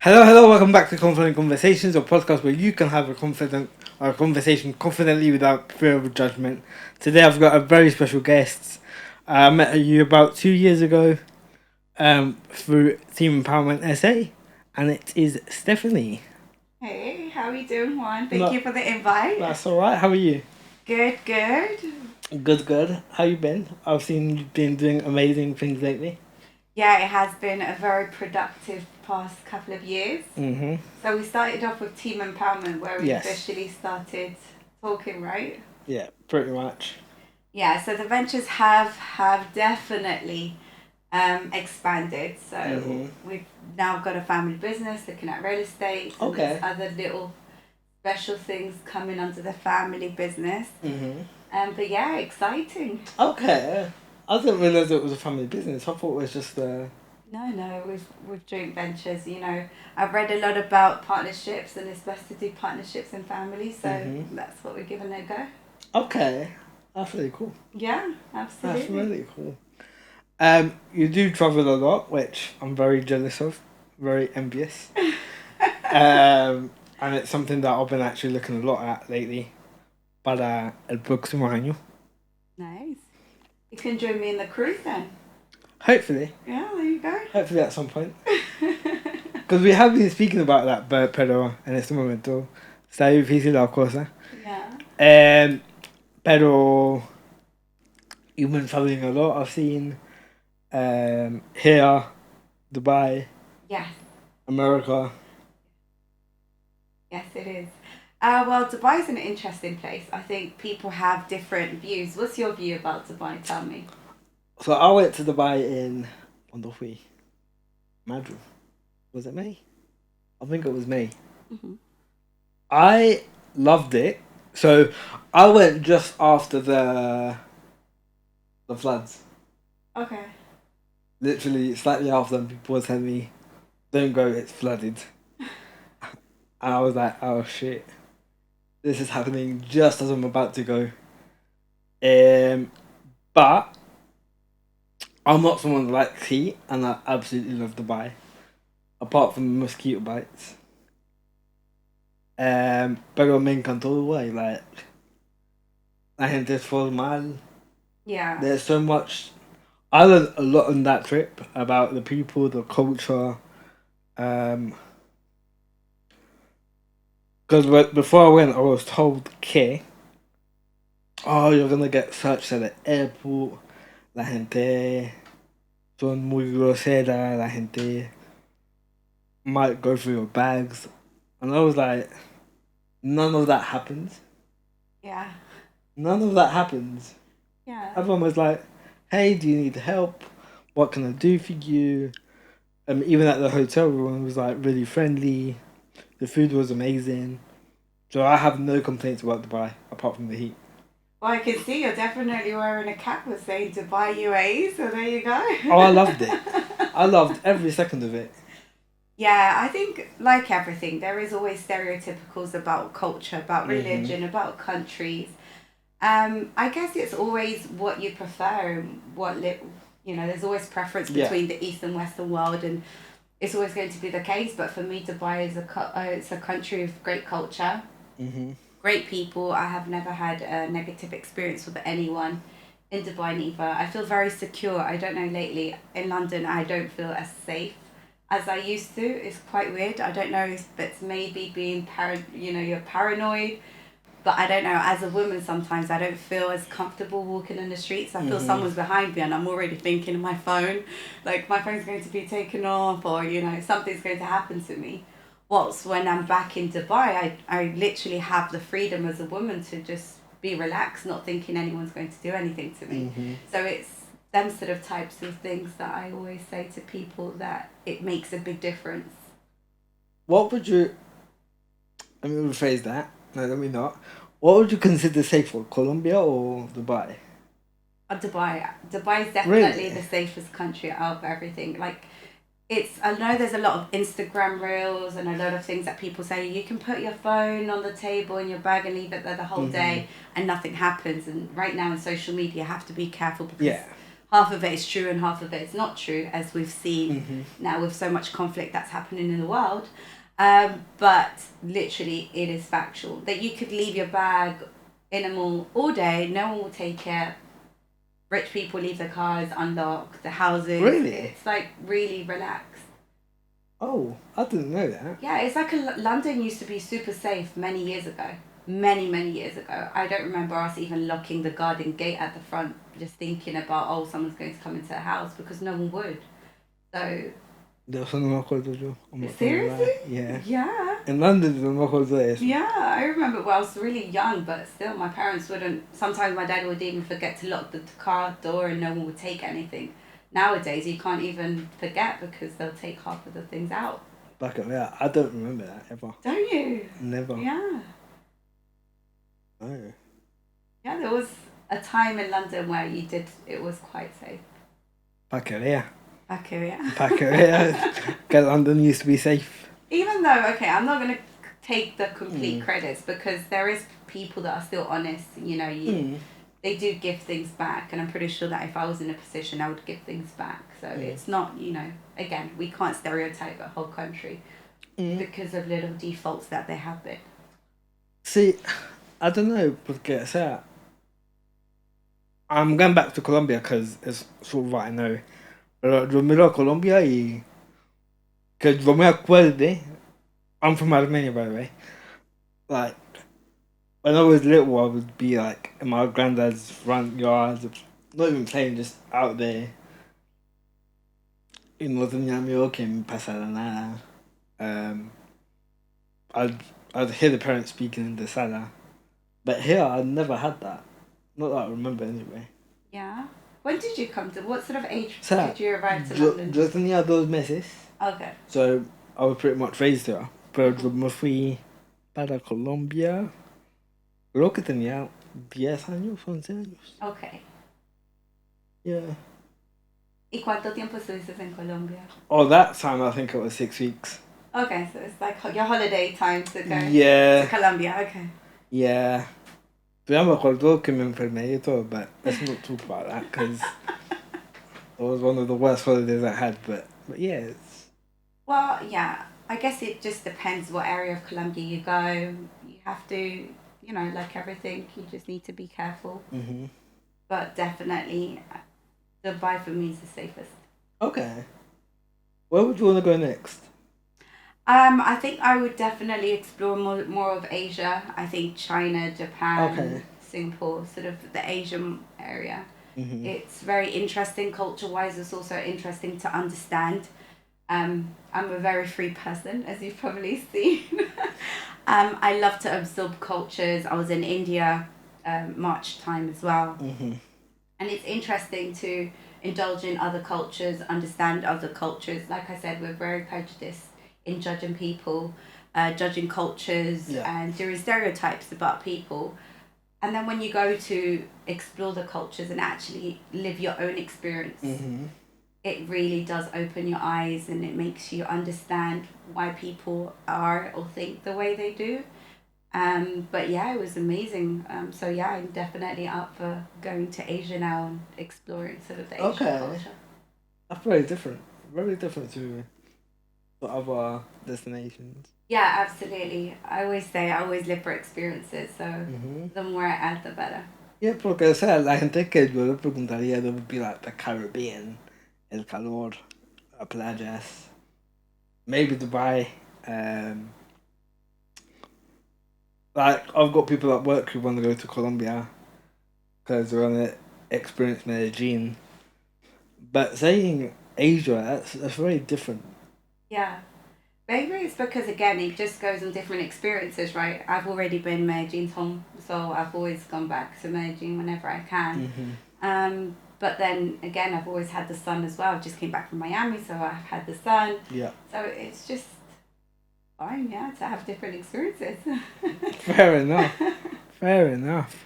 Hello, welcome back to Confident Conversations, a podcast where you can have a conversation confidently without fear of judgment. Today I've got a very special guest. I met you about 2 years ago through TeamempowermentSA, and it is Stephany. Hey, how are you doing, Juan? Thank No, you for the invite. that's alright, how are you? Good. Good. How you been? I've seen you've been doing amazing things lately. Yeah, it has been a very productive past couple of years. Mm-hmm. So we started off with Team Empowerment, where we Yes. officially started talking, right? Yeah, pretty much. Yeah, so the ventures have definitely expanded. So we've now got a family business looking at real estate. And Okay. there's other little special things coming under the family business. Mm-hmm. But yeah, exciting. Okay. I didn't realise it was a family business. I thought it was just No, with joint ventures, I've read a lot about partnerships, and it's best to do partnerships in families, so that's what we're giving it a go. Okay, that's really cool. Yeah, That's absolutely. really cool. You do travel a lot, which I'm very jealous of, very envious. And it's something that I've been actually looking a lot at lately. Para el próximo año. Nice. You can join me in the cruise then. Hopefully. Yeah, there you go. Hopefully at some point. Because we have been speaking about that, pero en este momento está difícil la cosa. Yeah. Pero you've been traveling a lot. I've seen here, Dubai, Yes. America. Yes, it is. Well, Dubai is an interesting place. I think people have different views. What's your view about Dubai? Tell me. So I went to Dubai in Madrid. Was it May? I think it was May. Mm-hmm. I loved it. So I went just after the floods. Okay. Literally slightly after them, people were telling me, "Don't go, it's flooded." And I was like, "Oh shit, this is happening just as I'm about to go." But I'm not someone that likes heat, and I absolutely love Dubai. Apart from the mosquito bites. Pero me encantó Dubai. Like, la gente es formal. Yeah. There's so much. I learned a lot on that trip about the people, the culture. Because before I went, I was told, "Okay, oh, you're gonna get searched at the airport. La gente son muy grosera. La gente might go through your bags." And I was like, none of that happens. Yeah. None of that happens. Yeah. Everyone was like, "Hey, do you need help? What can I do for you?" Even at the hotel, everyone was like really friendly. The food was amazing. So I have no complaints about Dubai apart from the heat. Well, I can see you're definitely wearing a cap with saying Dubai UAE, so there you go. Oh, I loved it. I loved every second of it. Yeah, I think like everything, there is always stereotypicals about culture, about religion, about countries. I guess it's always what you prefer and there's always preference Yeah. between the East and Western world, and it's always going to be the case. But for me, Dubai is it's a country of great culture, great people. I have never had a negative experience with anyone in Dubai neither. I feel very secure. I don't know, lately in London, I don't feel as safe as I used to. It's quite weird. I don't know if it's maybe being you're paranoid. But I don't know, as a woman sometimes I don't feel as comfortable walking in the streets. I feel someone's behind me and I'm already thinking of my phone. Like my phone's going to be taken off, or, something's going to happen to me. Whilst when I'm back in Dubai, I literally have the freedom as a woman to just be relaxed, not thinking anyone's going to do anything to me. So it's them sort of types of things that I always say to people, that it makes a big difference. What would you... Let me rephrase that. No, let me not. What would you consider safer, Colombia or Dubai? Dubai. Dubai is definitely Really? the safest country out of everything. Like, I know there's a lot of Instagram reels and a lot of things that people say you can put your phone on the table in your bag and leave it there the whole day and nothing happens. And right now in social media, you have to be careful because Yeah. half of it is true and half of it is not true, as we've seen now with so much conflict that's happening in the world. But literally, it is factual that you could leave your bag in a mall all day, no one will take it. Rich people leave their cars unlocked, the houses. Really? It's like really relaxed. Oh, I didn't know that. Yeah, it's like London used to be super safe many years ago. Many years ago. I don't remember us even locking the garden gate at the front, just thinking about, oh, someone's going to come into the house, because no one would. So... De eso no me acuerdo yo. Seriously? Yeah. Yeah. In London no me acuerdo de eso. Yeah, I remember when I was really young, but still my parents wouldn't... Sometimes my dad would even forget to lock the car door and no one would take anything. Nowadays, you can't even forget because they'll take half of the things out. Back at that, I don't remember that ever. Don't you? Never. Yeah. Oh. Yeah, there was a time in London where it was quite safe. Back at there. Back here, yeah. Back at there. London used to be safe. Even though, okay, I'm not going to take the complete credits, because there is people that are still honest, you know, they do give things back, and I'm pretty sure that if I was in a position, I would give things back. So it's not, you know, again, we can't stereotype a whole country because of little defaults that there have been. See, I don't know, porque, o sea, I'm going back to Colombia because it's sort of what I know. Pero yo miro a Colombia y que yo me acuerde, I'm from Armenia, by the way. Like, when I was little, I would be like in my granddad's front yard, not even playing, just out there. Y no tenía miedo que me pasara nada. I'd hear the parents speaking in the sala. But here, I never had that. Not that I remember anyway. Yeah. When did you come to... What sort of age did you arrive to London? Yo tenía 2 meses. Okay. So, I was pretty much raised there. Pero yo me fui para Colombia. Creo que tenía 10 años, 11 años. Okay. Yeah. ¿Y cuánto tiempo estuviste en Colombia? Oh, that time I think it was 6 weeks. Okay, so it's like your holiday time to go to Colombia, okay. Yeah. Pero ya me acuerdo que me enfermé y todo, but let's not talk about that, because it was one of the worst holidays I had, but yeah. It's... Well, yeah, I guess it just depends what area of Colombia you go. You have to, you know, like everything, you just need to be careful. But definitely, Dubai for me is the safest. Okay. Where would you want to go next? I think I would definitely explore more of Asia. I think China, Japan, Singapore, sort of the Asian area. It's very interesting culture-wise. It's also interesting to understand. I'm a very free person, as you've probably seen. I love to absorb cultures. I was in India March time as well. And it's interesting to indulge in other cultures, understand other cultures. Like I said, we're very prejudiced in judging people, judging cultures, and doing stereotypes about people. And then when you go to explore the cultures and actually live your own experience, it really does open your eyes, and it makes you understand why people are or think the way they do. But yeah, it was amazing. So yeah, I'm definitely up for going to Asia now and exploring sort of the Asian culture. That's very different to other destinations. Yeah, absolutely. I always say I always live for experiences, so the more I add, the better. Yeah, porque o sea, la gente que yo le preguntaría, it would be like the Caribbean, el calor, playas, maybe Dubai. Like, I've got people at work who want to go to Colombia because they want to experience Medellin. But saying Asia, that's very different. Yeah. Maybe it's because, again, it just goes on different experiences, right? I've already been Medellin's home, so I've always gone back to Medellin whenever I can. But then, again, I've always had the sun as well. I just came back from Miami, so I've had the sun. Yeah. So it's just fine, yeah, to have different experiences. Fair enough. Fair enough.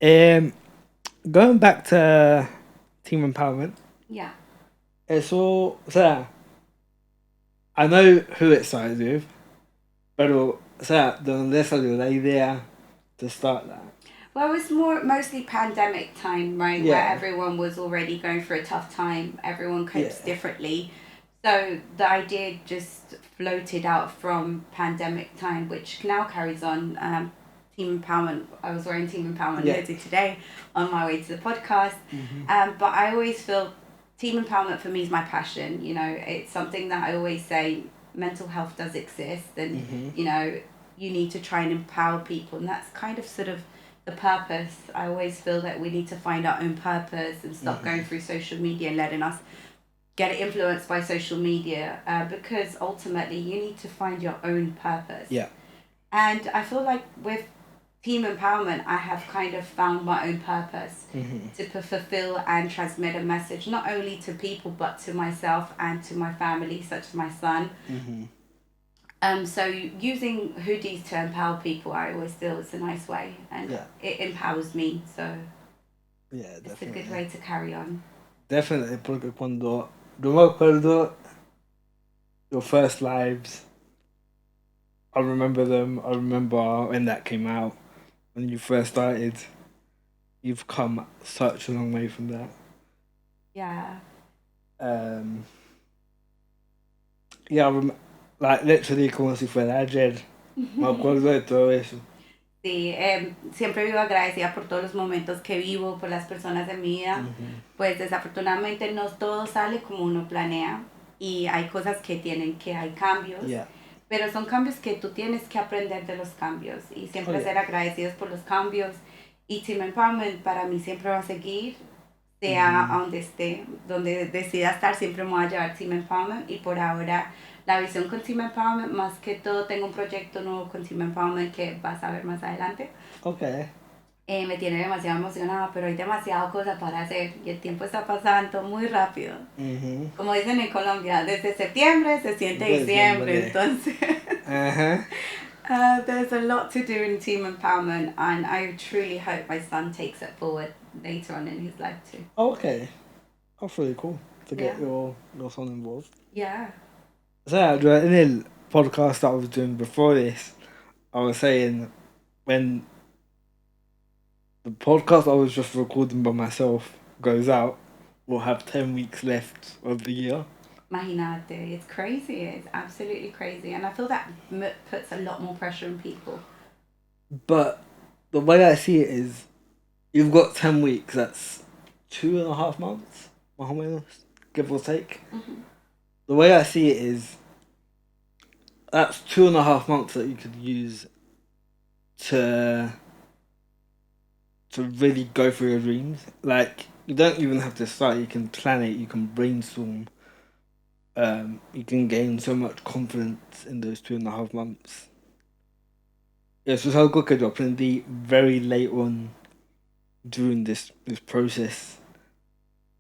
Going back to team empowerment. Yeah. Eso, o sea, I know who it started with, pero, o sea, ¿de dónde salió la idea to start that? Well, it was mostly pandemic time, right? Where Yeah. everyone was already going through a tough time. Everyone copes Yeah. differently. So the idea just floated out from pandemic time, which now carries on. Team Empowerment. I was wearing Team Empowerment Yeah. hoodie today on my way to the podcast. But I always feel Team Empowerment for me is my passion. You know, it's something that I always say mental health does exist, and you know, you need to try and empower people, and that's kind of sort of the purpose. I always feel that we need to find our own purpose and stop going through social media and letting us get influenced by social media, because ultimately you need to find your own purpose. Yeah. And I feel like with Team Empowerment, I have kind of found my own purpose to fulfill and transmit a message, not only to people, but to myself and to my family, such as my son. So using hoodies to empower people, I always feel it's a nice way, and it empowers me. So Yeah, it's definitely. a good way to carry on. Definitely, porque cuando yo me acuerdo your first lives, I remember them. I remember when that came out, when you first started. You've come such a long way from that. Yeah. Yeah, like literally como si fuera ayer. Me acuerdo de todo eso. Sí, siempre vivo agradecida por todos los momentos que vivo, por las personas de mi vida. Pues desafortunadamente no todo sale como uno planea y hay cosas que hay cambios, pero son cambios que tú tienes que aprender de los cambios y siempre ser agradecidos por los cambios. Y Team Empowerment para mí siempre va a seguir, sea donde esté, donde decida estar, siempre me voy a llevar Team Empowerment, y por ahora la visión con Team Empowerment, más que todo tengo un proyecto nuevo con Team Empowerment que vas a ver más adelante. Me tiene demasiado emocionada, pero hay demasiadas cosas para hacer y el tiempo está pasando muy rápido. Como dicen en Colombia, desde septiembre se siente diciembre, entonces there's a lot to do in Team Empowerment, and I truly hope my son takes it forward later on in his life too. Okay. That's really cool to get your son involved. Yeah. So in the podcast that I was doing before this, I was saying when the podcast I was just recording by myself goes out, we'll have 10 weeks left of the year. Imagínate, it's crazy. It's absolutely crazy, and I feel that puts a lot more pressure on people. But the way I see it is, you've got 10 weeks. That's 2.5 months, more or menos, give or take. The way I see it is, that's 2.5 months that you could use to really go through your dreams. Like, you don't even have to start. You can plan it. You can brainstorm. You can gain so much confidence in those 2.5 months. Eso es algo que yo aprendí very late on during this process,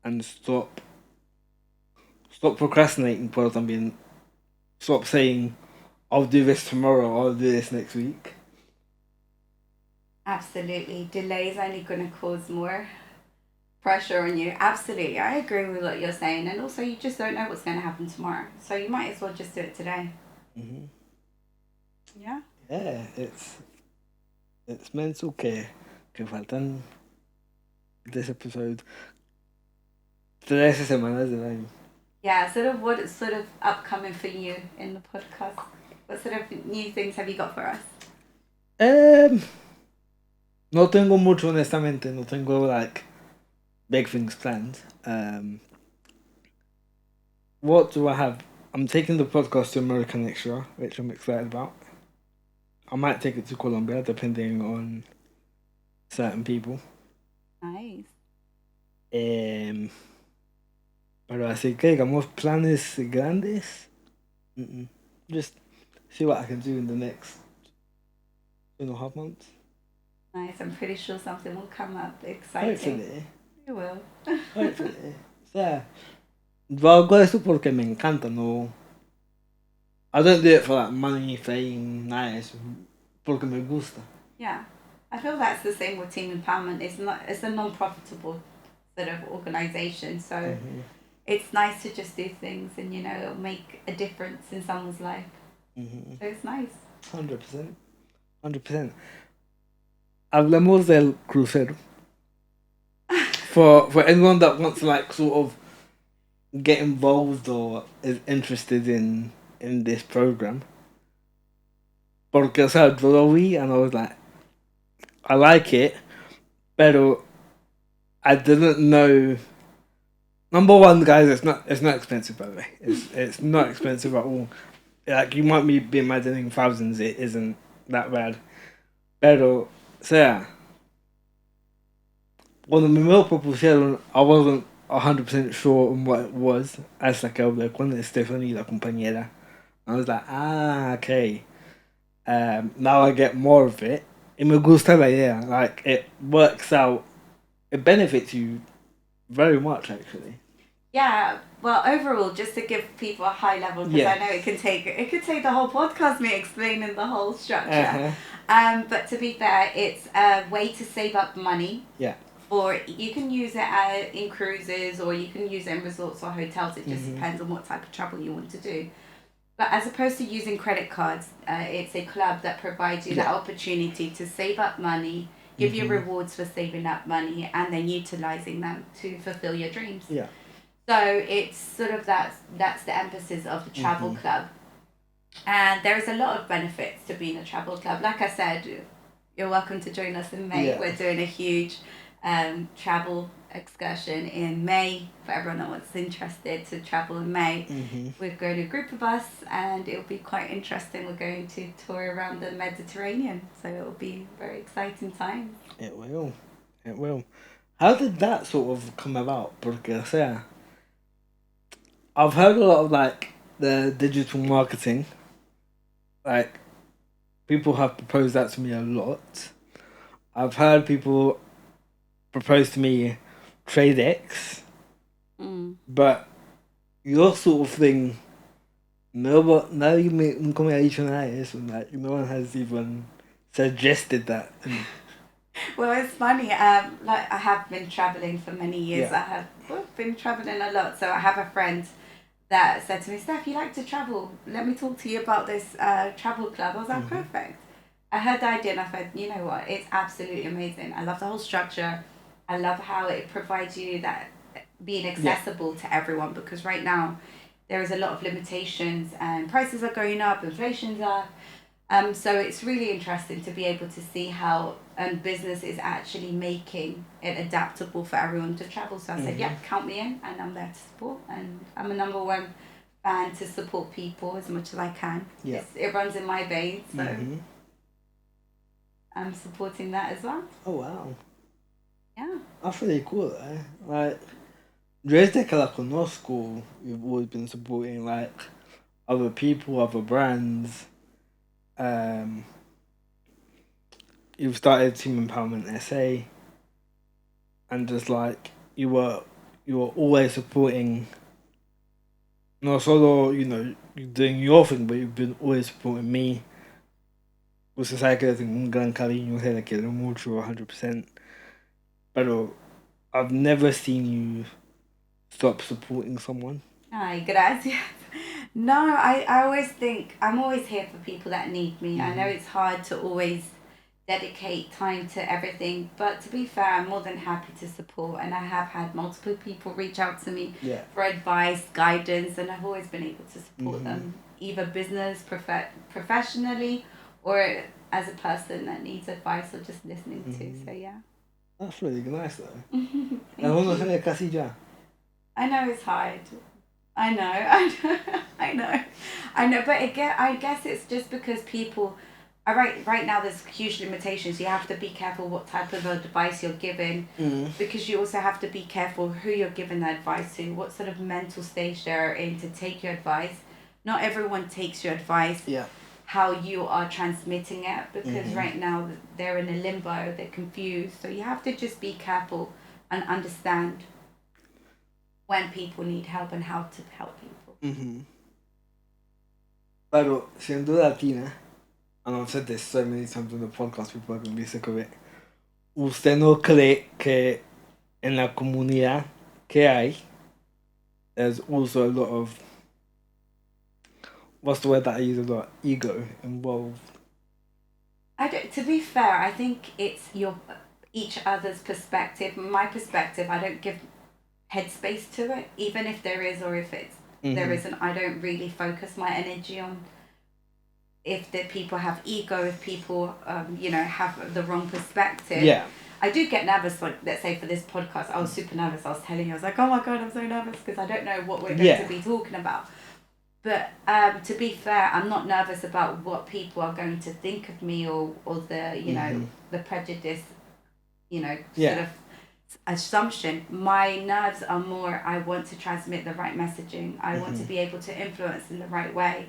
and stop procrastinating, pero también stop saying I'll do this tomorrow, I'll do this next week. Absolutely. Delay is only going to cause more pressure on you. Absolutely. I agree with what you're saying. And also, you just don't know what's going to happen tomorrow. So you might as well just do it today. Yeah. Yeah, it's mental que faltan this episode 13 semanas del año. Yeah, what is sort of upcoming for you in the podcast? What sort of new things have you got for us? No tengo mucho, honestamente. No tengo like big things planned. What do I have? I'm taking the podcast to America next year, which I'm excited about. I might take it to Colombia, depending on certain people. Nice. Pero así que digamos planes grandes. Just see what I can do in the next 2.5 months. Nice. I'm pretty sure something will come up exciting. Hopefully. You will. Hopefully. O sea, yo hago esto porque me encanta, no. I don't do it for like money, fame, nada de eso. Porque me gusta. Yeah. I feel that's the same with Team Empowerment. It's a non-profitable sort of organization, so it's nice to just do things, and you know, it'll make a difference in someone's life. So it's nice. 100%. hablemos del crucero. For anyone that wants to like sort of get involved or is interested in this program. Porque, o sea, yo lo vi and I was like, I like it, pero I didn't know. Number one, guys, it's not expensive, by the way. It's not expensive at all. Like, you might be imagining thousands, it isn't that bad. Pero, o sea, cuando me lo propusieron, I wasn't 100% sure on what it was. Hasta que hablé con Stephany, la compañera. I was like, okay. Now I get more of it. Y me gusta la idea. Like, it works out. It benefits you very much, actually. Yeah, well, overall, just to give people a high level, because I know it could take the whole podcast me explaining the whole structure. But to be fair, it's a way to save up money. Yeah. Or you can use it in cruises, or you can use it in resorts or hotels. It just depends on what type of travel you want to do. But as opposed to using credit cards, it's a club that provides you that opportunity to save up money, give you rewards for saving up money, and then utilizing them to fulfill your dreams. Yeah. So it's sort of that's the emphasis of the travel club. And there is a lot of benefits to being a travel club. Like I said, you're welcome to join us in May. Yeah. We're doing a huge travel excursion in May for everyone that wants interested to travel in May. We're going to a group of us and it'll be quite interesting. We're going to tour around the Mediterranean, so it'll be a very exciting time. It will. How did that sort of come about? Porque, o sea, I've heard a lot of like the digital marketing. Like, people have proposed that to me a lot. I've heard people propose to me TradeX, but your sort of thing, nadie nunca me ha dicho nada de eso. Like, no one has even suggested that. Well, it's funny. Like, I have been traveling for many years. Yeah. I have been traveling a lot. So I have a friend that said to me, "Steph, you like to travel? Let me talk to you about this travel club." I was like, perfect. I heard the idea and I thought, you know what? It's absolutely amazing. I love the whole structure. I love how it provides you that being accessible to everyone, because right now there is a lot of limitations and prices are going up, inflation's up. So it's really interesting to be able to see how business is actually making it adaptable for everyone to travel. So I said, yeah, count me in, and I'm there to support. And I'm a number one fan to support people as much as I can. Yeah. It runs in my veins, so I'm supporting that as well. Oh, wow. Yeah. That's really cool, eh? Like, desde que la conozco, we've always been supporting, like, other people, other brands. You've started TeamempowermentSA, and just like you were always supporting, no solo, you know, you're doing your thing, but you've been always supporting me. Usted sabe que le tengo un gran cariño, se le quiero mucho, 100%. Pero I've never seen you stop supporting someone. Ay, gracias. No, I always think I'm always here for people that need me. I know it's hard to always dedicate time to everything, but to be fair, I'm more than happy to support, and I have had multiple people reach out to me for advice, guidance, and I've always been able to support them, either business, professionally, or as a person that needs advice or just listening to. So yeah. That's really nice though. I know it's hard. I know, but I guess it's just because people right now there's huge limitations. You have to be careful what type of advice you're giving, because you also have to be careful who you're giving the advice to, what sort of mental stage they're in to take your advice. Not everyone takes your advice. Yeah. How you are transmitting it, because right now they're in a limbo, they're confused. So you have to just be careful and understand when people need help and how to help people. Pero siendo latina, and I've said this so many times on the podcast, people are going to be sick of it. ¿Usted no cree que en la comunidad que hay, there's also a lot of, what's the word that I use a lot? Ego involved. I don't, to be fair, I think it's your each other's perspective. My perspective, I don't give headspace to it, even if there is or if it's there Mm-hmm. isn't. I don't really focus my energy on if the people have ego, if people have the wrong perspective. Yeah. I do get nervous. Like, let's say for this podcast, I was super nervous. I was telling you, I was like, oh my god, I'm so nervous because I don't know what we're going to Yeah. be talking about. But to be fair, I'm not nervous about what people are going to think of me, or the Mm-hmm. the prejudice, sort Yeah. of assumption. My nerves are more, I want to transmit the right messaging. I want to Mm-hmm. be able to influence in the right way.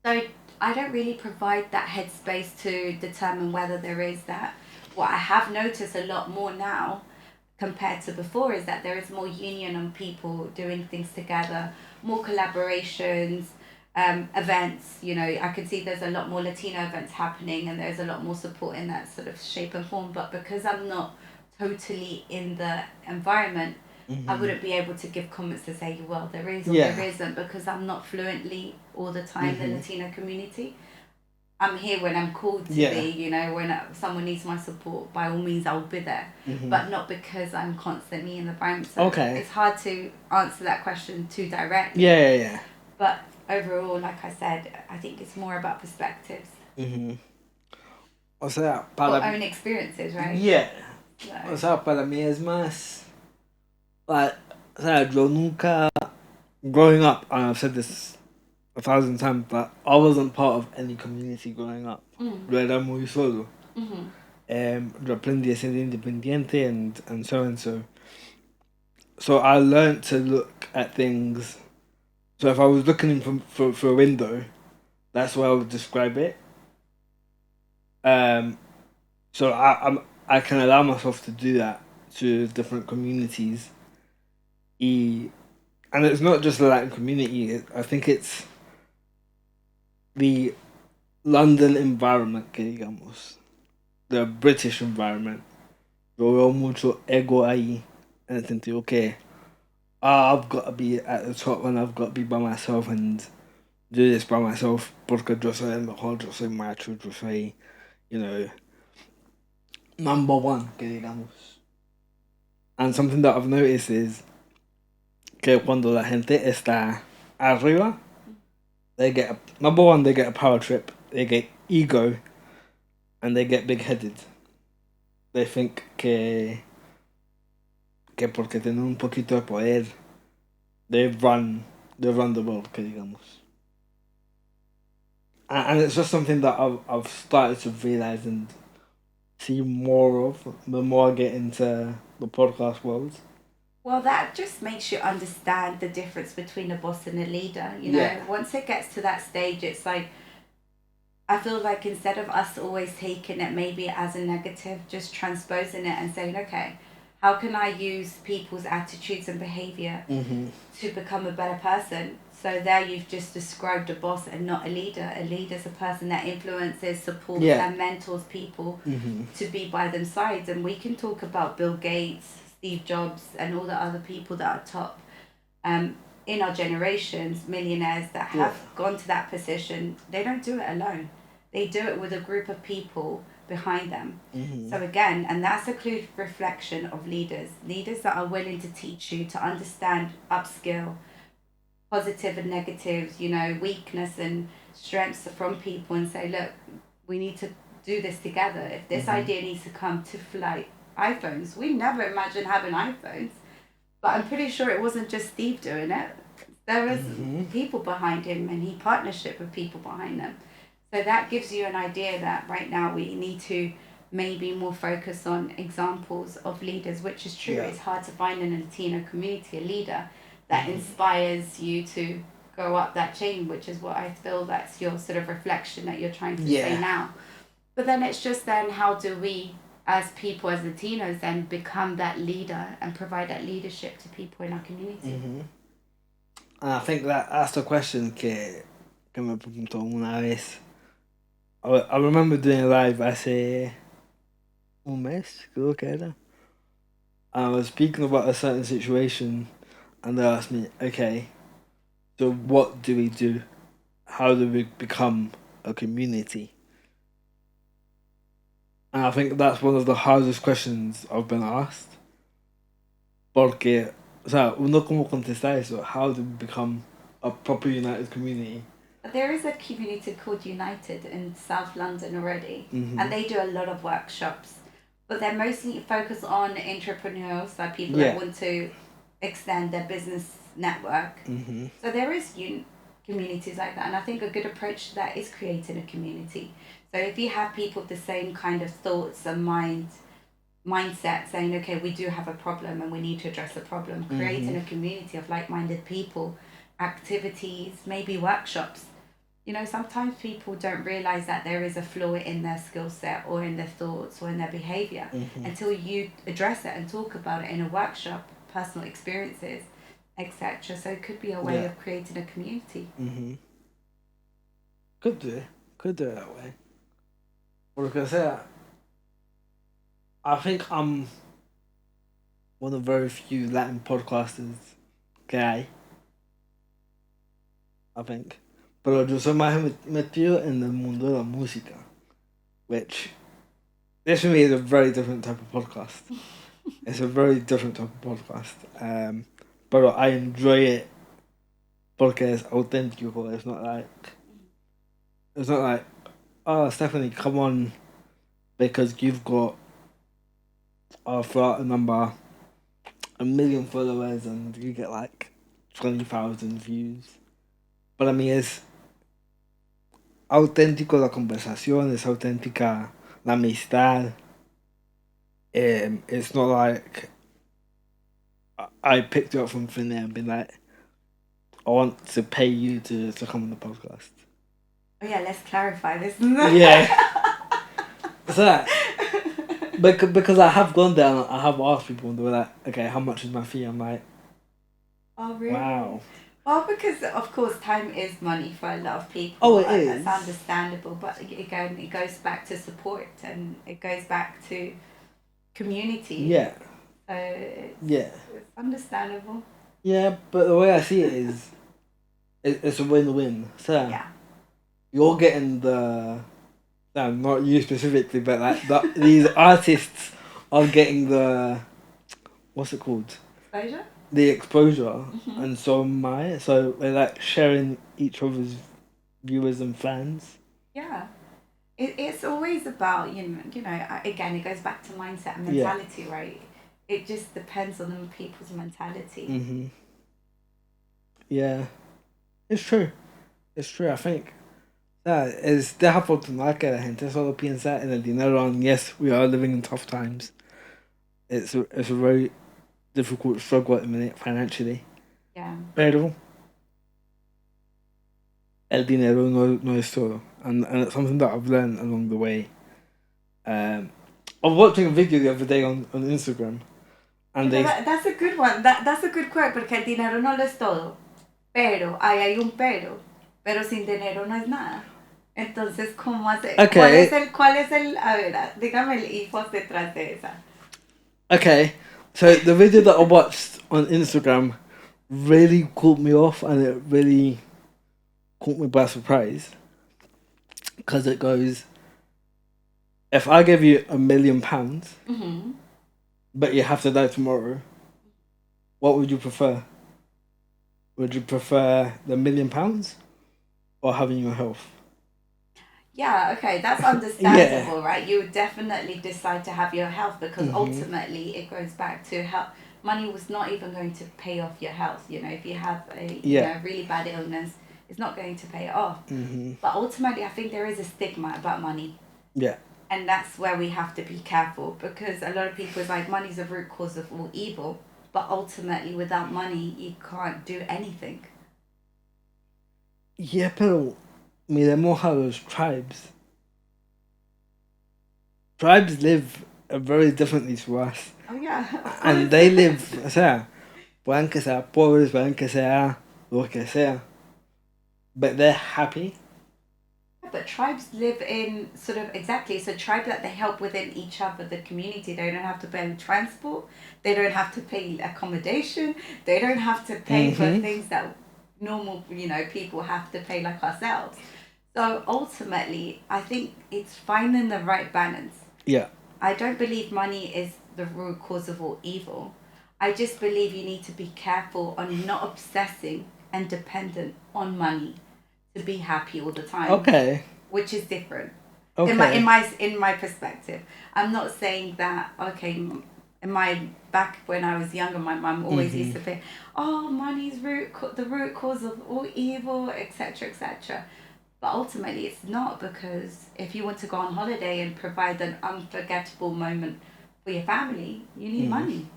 So I don't really provide that headspace to determine whether there is that. What I have noticed a lot more now compared to before is that there is more union on people doing things together, more collaborations, events. I can see there's a lot more Latino events happening, and there's a lot more support in that sort of shape and form. But because I'm not totally in the environment, I Mm-hmm. wouldn't be able to give comments to say, well, there is or there Yeah. isn't, because I'm not fluently all the time the Mm-hmm. Latino community. I'm here when I'm called to Yeah. be, when someone needs my support, by all means I'll be there. Mm-hmm. But not because I'm constantly in the environment. So Okay. it's hard to answer that question too directly. Yeah, yeah, yeah. But overall, like I said, I think it's more about perspectives Mm-hmm. O sea, or para... own experiences, right? Yeah. So, O sea, para mí es más... Like, o sea, yo nunca... Growing up, and I've said this 1,000 times, but I wasn't part of any community growing up. Yo era muy solo. Yo aprendí a ser independiente and so and so. So I learned to look at things. So if I was looking in for a window, that's where I would describe it. Um, so I can allow myself to do that to different communities. And it's not just the Latin community. I think it's the London environment, que digamos, the British environment. Yo veo mucho ego ahí, en el sentido que I've got to be at the top and I've got to be by myself and do this by myself porque yo soy el mejor, yo soy macho, yo soy, you know, number one, que digamos. And something that I've noticed is que cuando la gente está arriba, number one, they get a power trip, they get ego, and they get big headed. They think que porque tienen un poquito de poder, they run the world, que digamos. And it's just something that I've started to realize and see more of the more I get into the podcast world. well, that just makes you understand the difference between a boss and a leader. Yeah. Once it gets to that stage, it's like, I feel like instead of us always taking it maybe as a negative, just transposing it and saying, okay, how can I use people's attitudes and behavior Mm-hmm. to become a better person? So there you've just described a boss and not a leader. A leader is a person that influences, supports, Yeah. and mentors people Mm-hmm. to be by them sides. And we can talk about Bill Gates, Steve Jobs, and all the other people that are top in our generations, millionaires that have gone to that position. They don't do it alone. They do it with a group of people behind them. Mm-hmm. So again, and that's a clear reflection of leaders that are willing to teach you to understand, upskill, positive and negatives, weakness and strengths from people, and say, look, we need to do this together. If this idea needs to come to flight, iPhones, we never imagined having iPhones, but I'm pretty sure it wasn't just Steve doing it. There was people behind him, and he partnership with people behind them. So that gives you an idea that right now we need to maybe more focus on examples of leaders, which is true. Yeah. It's hard to find in a Latino community a leader that inspires you to go up that chain, which is what I feel that's your sort of reflection that you're trying to say now. But then it's just then, how do we as people, as Latinos, then become that leader and provide that leadership to people in our community? Mm-hmm. And I think that's the question que me preguntó una vez. I remember doing a live hace un mes, creo que era. I was speaking about a certain situation, and they asked me, okay, so what do we do? How do we become a community? And I think that's one of the hardest questions I've been asked. Porque, o sea, uno como contestar eso, how do we become a proper united community? There is a community called United in South London already, Mm-hmm. and they do a lot of workshops, but they're mostly focused on entrepreneurs, like people that want to extend their business network. Mm-hmm. So there is communities like that, and I think a good approach to that is creating a community. So if you have people with the same kind of thoughts and mindset, saying, okay, we do have a problem and we need to address the problem, creating a community of like-minded people, activities, maybe workshops. You know, sometimes people don't realize that there is a flaw in their skill set or in their thoughts or in their behavior until you address it and talk about it in a workshop, personal experiences, etc. So it could be a way of creating a community. Mm-hmm. Could do it that way. Porque, sea, I think I'm one of very few Latin podcasters gay. I think. Pero yo soy más metido en el mundo de la música. Which, this for me is a very different type of podcast. It's a very different type of podcast. But I enjoy it porque es auténtico. It's not like, oh, Stephany, come on, because you've got for a number 1 million followers and you get like 20,000 views. But I mean, es auténtico la conversación, es auténtica la amistad. It's not like I picked you up from thin air and been like, I want to pay you to come on the podcast. Oh yeah, let's clarify this. Yeah. So, because I have gone down, I have asked people and they were like, okay, how much is my fee? I'm like, oh really? Wow. Well, because of course time is money for a lot of people. Oh, it is. That's understandable, but again, it goes back to support and it goes back to community. Yeah. So it's understandable. Yeah, but the way I see it is, it's a win-win. So yeah. You're getting not you specifically, but like these artists are getting what's it called? Exposure? The exposure, and so am I. So we're like sharing each other's viewers and fans. Yeah, it's always about you know again it goes back to mindset and mentality, right? It just depends on the people's mentality. Yeah, it's true. It's true. I think es desafortunado que la gente solo piensa en el dinero. And yes, we are living in tough times. It's a very difficult struggle at the minute financially. Yeah. Pero el dinero no es todo. And it's something that I've learned along the way. I was watching a video the other day on Instagram. And that's a good one. That's a good quote, porque el dinero no lo es todo. Pero, hay un pero. Pero sin dinero no es nada. Entonces, ¿cómo hace? Okay. ¿Cuál es el, a ver, dígame el ethos detrás de esa? Okay, so the video that I watched on Instagram really caught me off and it really caught me by surprise. Because it goes, if I give you £1 million, but you have to die tomorrow, what would you prefer? Would you prefer the £1 million or having your health? Yeah, okay, that's understandable, right? You would definitely decide to have your health because ultimately it goes back to health. Money was not even going to pay off your health. You know, if you have a really bad illness, it's not going to pay it off. But ultimately, I think there is a stigma about money. Yeah. And that's where we have to be careful because a lot of people is like, money's the root cause of all evil. But ultimately, without money, you can't do anything. Yeah, pero miremos a los tribes. Tribes live very differently to us. Oh, yeah. And they live, o sea, pueden que sean pobres, pueden que sea lo que sea. But they're happy. But tribes live in so tribes that they help within each other, the community. They don't have to pay transport. They don't have to pay accommodation. They don't have to pay for things that normal, people have to pay like ourselves. So ultimately, I think it's finding the right balance. Yeah. I don't believe money is the root cause of all evil. I just believe you need to be careful on not obsessing and dependent on money to be happy all the time, Okay. which is different. Okay. In my perspective, I'm not saying that. Okay, in my back when I was younger, my mum always used to say, "Oh, money's the root cause of all evil, etc., etc." But ultimately, it's not, because if you want to go on holiday and provide an unforgettable moment for your family, you need money.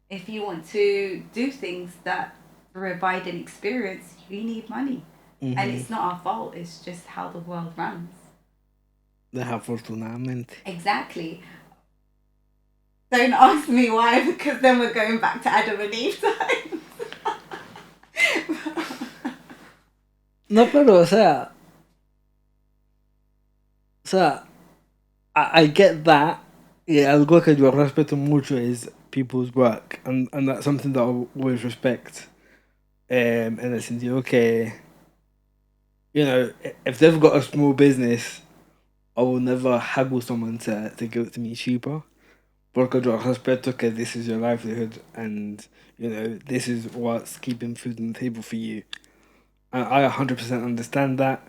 If you want to do things that provide an experience, you need money. And it's not our fault, it's just how the world runs. Desafortunadamente. Exactly. Don't ask me why, because then we're going back to Adam and Eve times. No, pero, I get that. Yeah, algo que yo respeto mucho is people's work, and that's something that I always respect. En el sentido que, you know, if they've got a small business, I will never haggle someone to give it to me cheaper. Porque yo respeto que this is your livelihood, and, you know, this is what's keeping food on the table for you. And I 100% understand that.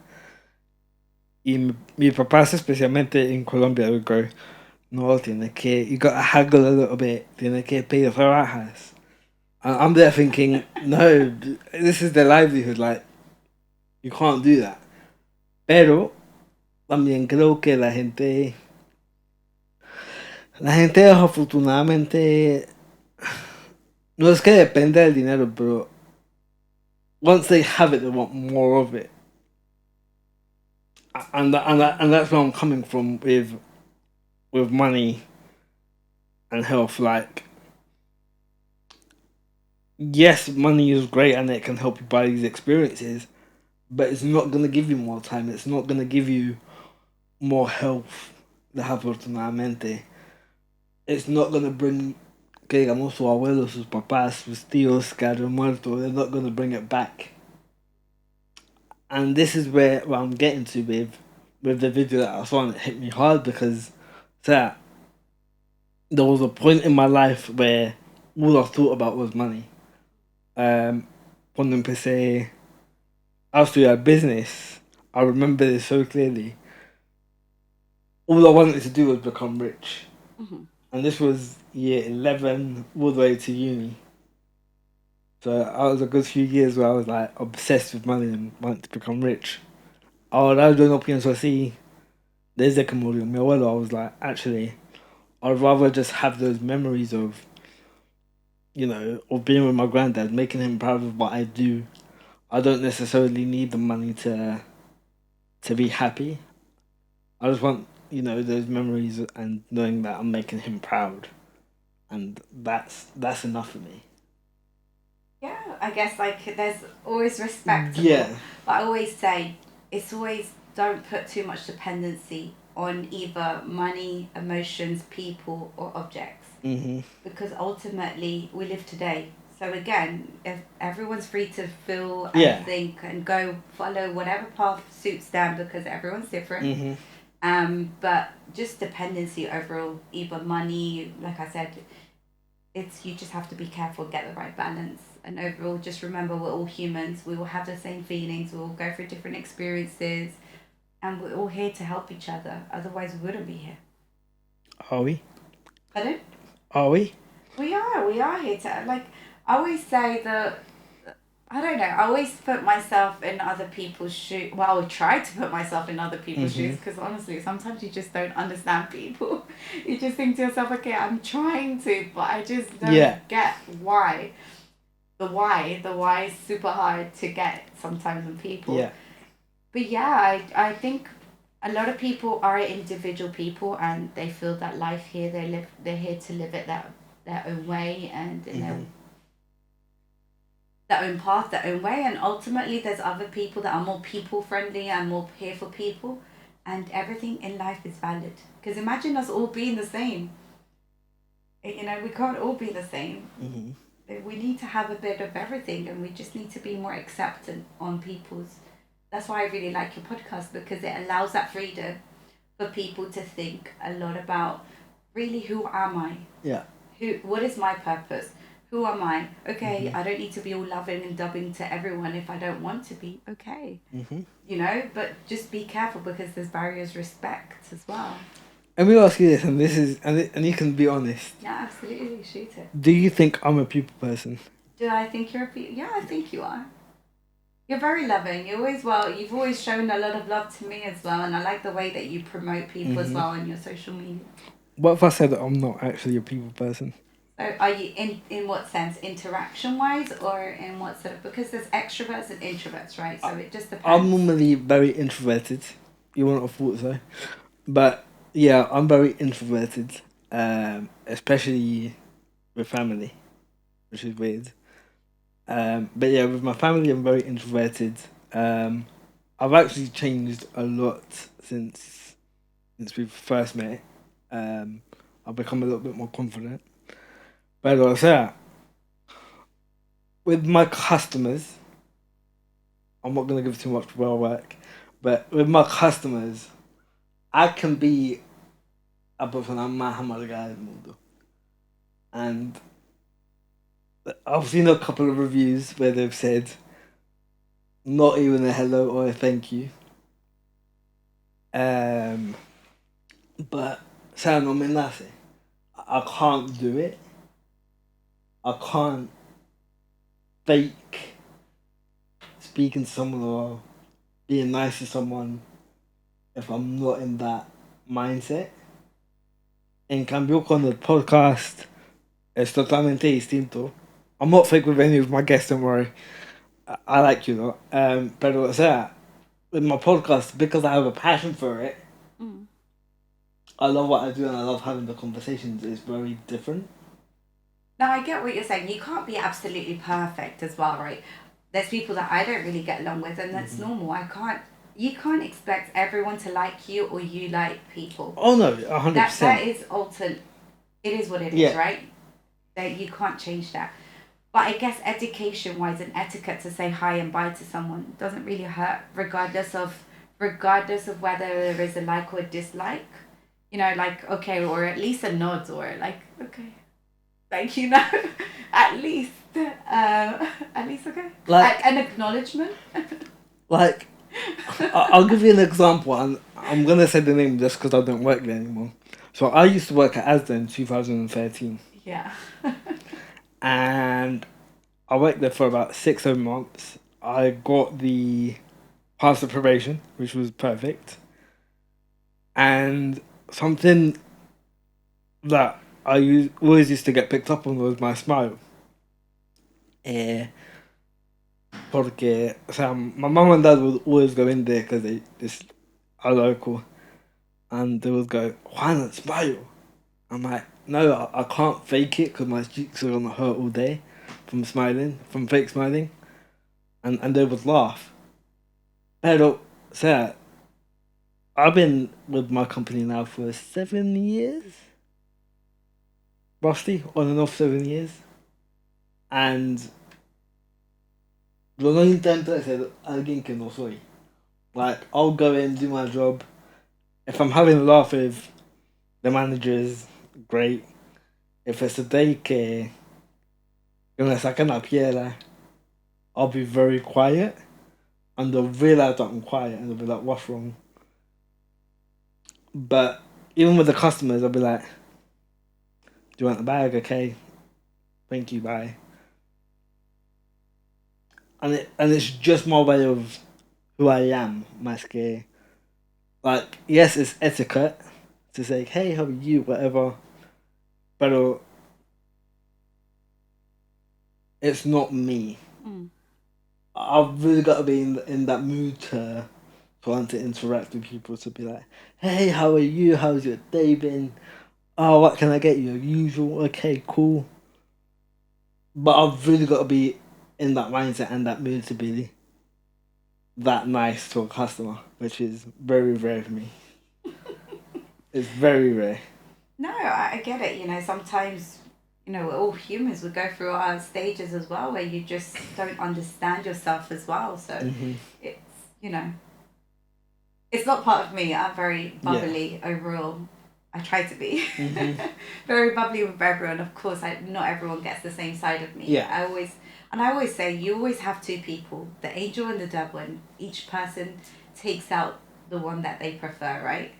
Y mi papás, especialmente en Colombia, would go, no, tiene que, you gotta haggle a little bit, tiene que pay the rebajas. And I'm there thinking, no, this is their livelihood, like, you can't do that. Pero también creo que la gente desafortunadamente, no es que depende del dinero, pero once they have it, they want more of it. And that's where I'm coming from with money and health. Like, yes, money is great and it can help you buy these experiences, but it's not gonna give you more time. It's not gonna give you more health. Desafortunadamente, it's not gonna bring, que digamos, sus abuelos, sus papás, sus tíos que hayan muerto. They're not gonna bring it back. And this is where I'm getting to with the video that I saw, and it hit me hard because, so, there was a point in my life where all I thought about was money. Cuando empecé a estudiar business, I remember this so clearly. All I wanted to do was become rich. And this was year 11 all the way to uni. So I was a good few years where I was like obsessed with money and wanted to become rich. Ahora yo no pienso así. Desde que murió mi abuelo, I was like, actually, I'd rather just have those memories of, you know, of being with my granddad, making him proud of what I do. I don't necessarily need the money to be happy. I just want, you know, those memories and knowing that I'm making him proud, and that's enough for me. Yeah, I guess like there's always respectable. Yeah. But I always say it's always don't put too much dependency on either money, emotions, people, or objects. Because ultimately we live today. So again, if everyone's free to feel and think and go follow whatever path suits them, because everyone's different. But just dependency overall, either money, like I said, it's you just have to be careful, get the right balance, and overall just remember we're all humans. We all have the same feelings. We all go through different experiences, and we're all here to help each other. Otherwise, we wouldn't be here. Are we? Pardon? Are we? We are. We are here to like. I always say that. I don't know. I always put myself in other people's shoes. Well, I try to put myself in other people's shoes, because honestly, sometimes you just don't understand people. You just think to yourself, okay, I'm trying to, but I just don't get why. The why is super hard to get sometimes in people. Yeah. But yeah, I think a lot of people are individual people, and they feel that life here, they're here to live it their own way, and in their own path, their own way, and ultimately there's other people that are more people friendly and more here for people, and everything in life is valid. Because imagine us all being the same. You know, we can't all be the same. We need to have a bit of everything, and we just need to be more acceptant on people's. That's why I really like your podcast, because it allows that freedom for people to think a lot about really, who am I? Yeah. What is my purpose? Who am I? Okay, I don't need to be all loving and dubbing to everyone if I don't want to be. Okay. You know, but just be careful because there's barriers respect as well. Let me ask you this, and this is, and you can be honest. Yeah, absolutely. Shoot it. Do you think I'm a people person? Do I think you're a people? Yeah, I think you are. You're very loving. You've always shown a lot of love to me as well, and I like the way that you promote people as well on your social media. What if I said that I'm not actually a people person? So are you in what sense? Interaction wise, or in what sort of, because there's extroverts and introverts, right? So it just depends. I'm normally very introverted. You wouldn't have thought so. But yeah, I'm very introverted. Especially with family, which is weird. But yeah, with my family, I'm very introverted. I've actually changed a lot since we first met. I've become a little bit more confident. But like I said, with my customers, I'm not gonna give too much where I work, but with my customers, I can be a person I'm Muhammad guy and I've seen a couple of reviews where they've said not even a hello or a thank you. But saying I'm in that, I can't do it. I can't fake speaking to someone or being nice to someone if I'm not in that mindset. En cambio, con el podcast es totalmente distinto. I'm not fake with any of my guests, don't worry. I like you lot. Pero, o sea, with my podcast, because I have a passion for it, I love what I do and I love having the conversations. It's very different. Now, I get what you're saying. You can't be absolutely perfect as well, right? There's people that I don't really get along with, and that's normal. You can't expect everyone to like you or you like people. Oh no, 100%. That is ultimate. It is what it is, right? That you can't change that. But I guess education-wise and etiquette to say hi and bye to someone doesn't really hurt, regardless of whether there is a like or a dislike. You know, like okay, or at least a nod, or like okay, thank you. No, at least okay. Like an acknowledgement. Like, I'll give you an example, and I'm gonna say the name just because I don't work there anymore. So I used to work at Asda in 2013. Yeah. And I worked there for about 6 months. I got the pass of probation, which was perfect. And something that always used to get picked up on was my smile. Porque, o sea, my mum and dad would always go in there because they just are local. And they would go, Juan, smile. I'm like, no, I can't fake it because my cheeks are gonna hurt all day from fake smiling. And they would laugh. Pero, o sea, I've been with my company now for 7 years. Roughly, on and off 7 years. And lo no intento ser alguien que no soy. Like, I'll go in, do my job. If I'm having a laugh with the managers, great. If it's a day que me sacan la piedra, I'll be very quiet. And they'll realize that I'm quiet and they'll be like, what's wrong? But even with the customers, I'll be like, do you want the bag? Okay. Thank you, bye. And it's just my way of who I am, más que, like, yes, it's etiquette to say, hey, how are you, whatever. But it's not me. I've really got to be in that mood to want to interact with people, to be like, hey, how are you? How's your day been? Oh, what can I get you? Usual, okay, cool. But I've really got to be in that mindset and that mood to be that nice to a customer, which is very rare for me. It's very rare. No, I get it. You know, sometimes, you know, we're all humans. We go through our stages as well where you just don't understand yourself as well. So it's, you know, it's not part of me. I'm very bubbly overall. I try to be very bubbly with everyone. Of course, not everyone gets the same side of me. Yeah. I always say you always have two people, the angel and the devil, and each person takes out the one that they prefer, right?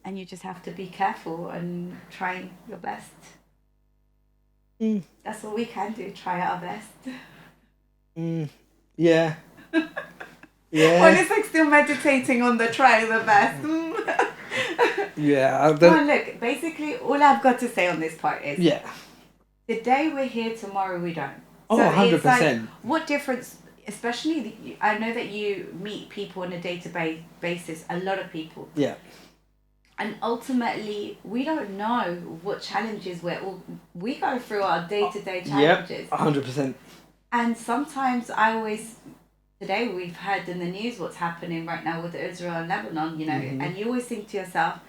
And you just have to be careful and try your best. That's all we can do, try our best. Yeah. Yeah. When it's like still meditating on the try the best. Yeah. Well, look, basically all I've got to say on this part is today we're here, tomorrow we don't. Oh, so 100%. It's like, what difference, especially, I know that you meet people on a day-to-day basis, a lot of people. Yeah. And ultimately, we don't know what challenges we go through our day-to-day challenges. Yep, 100%. And sometimes today we've heard in the news what's happening right now with Israel and Lebanon, and you always think to yourself,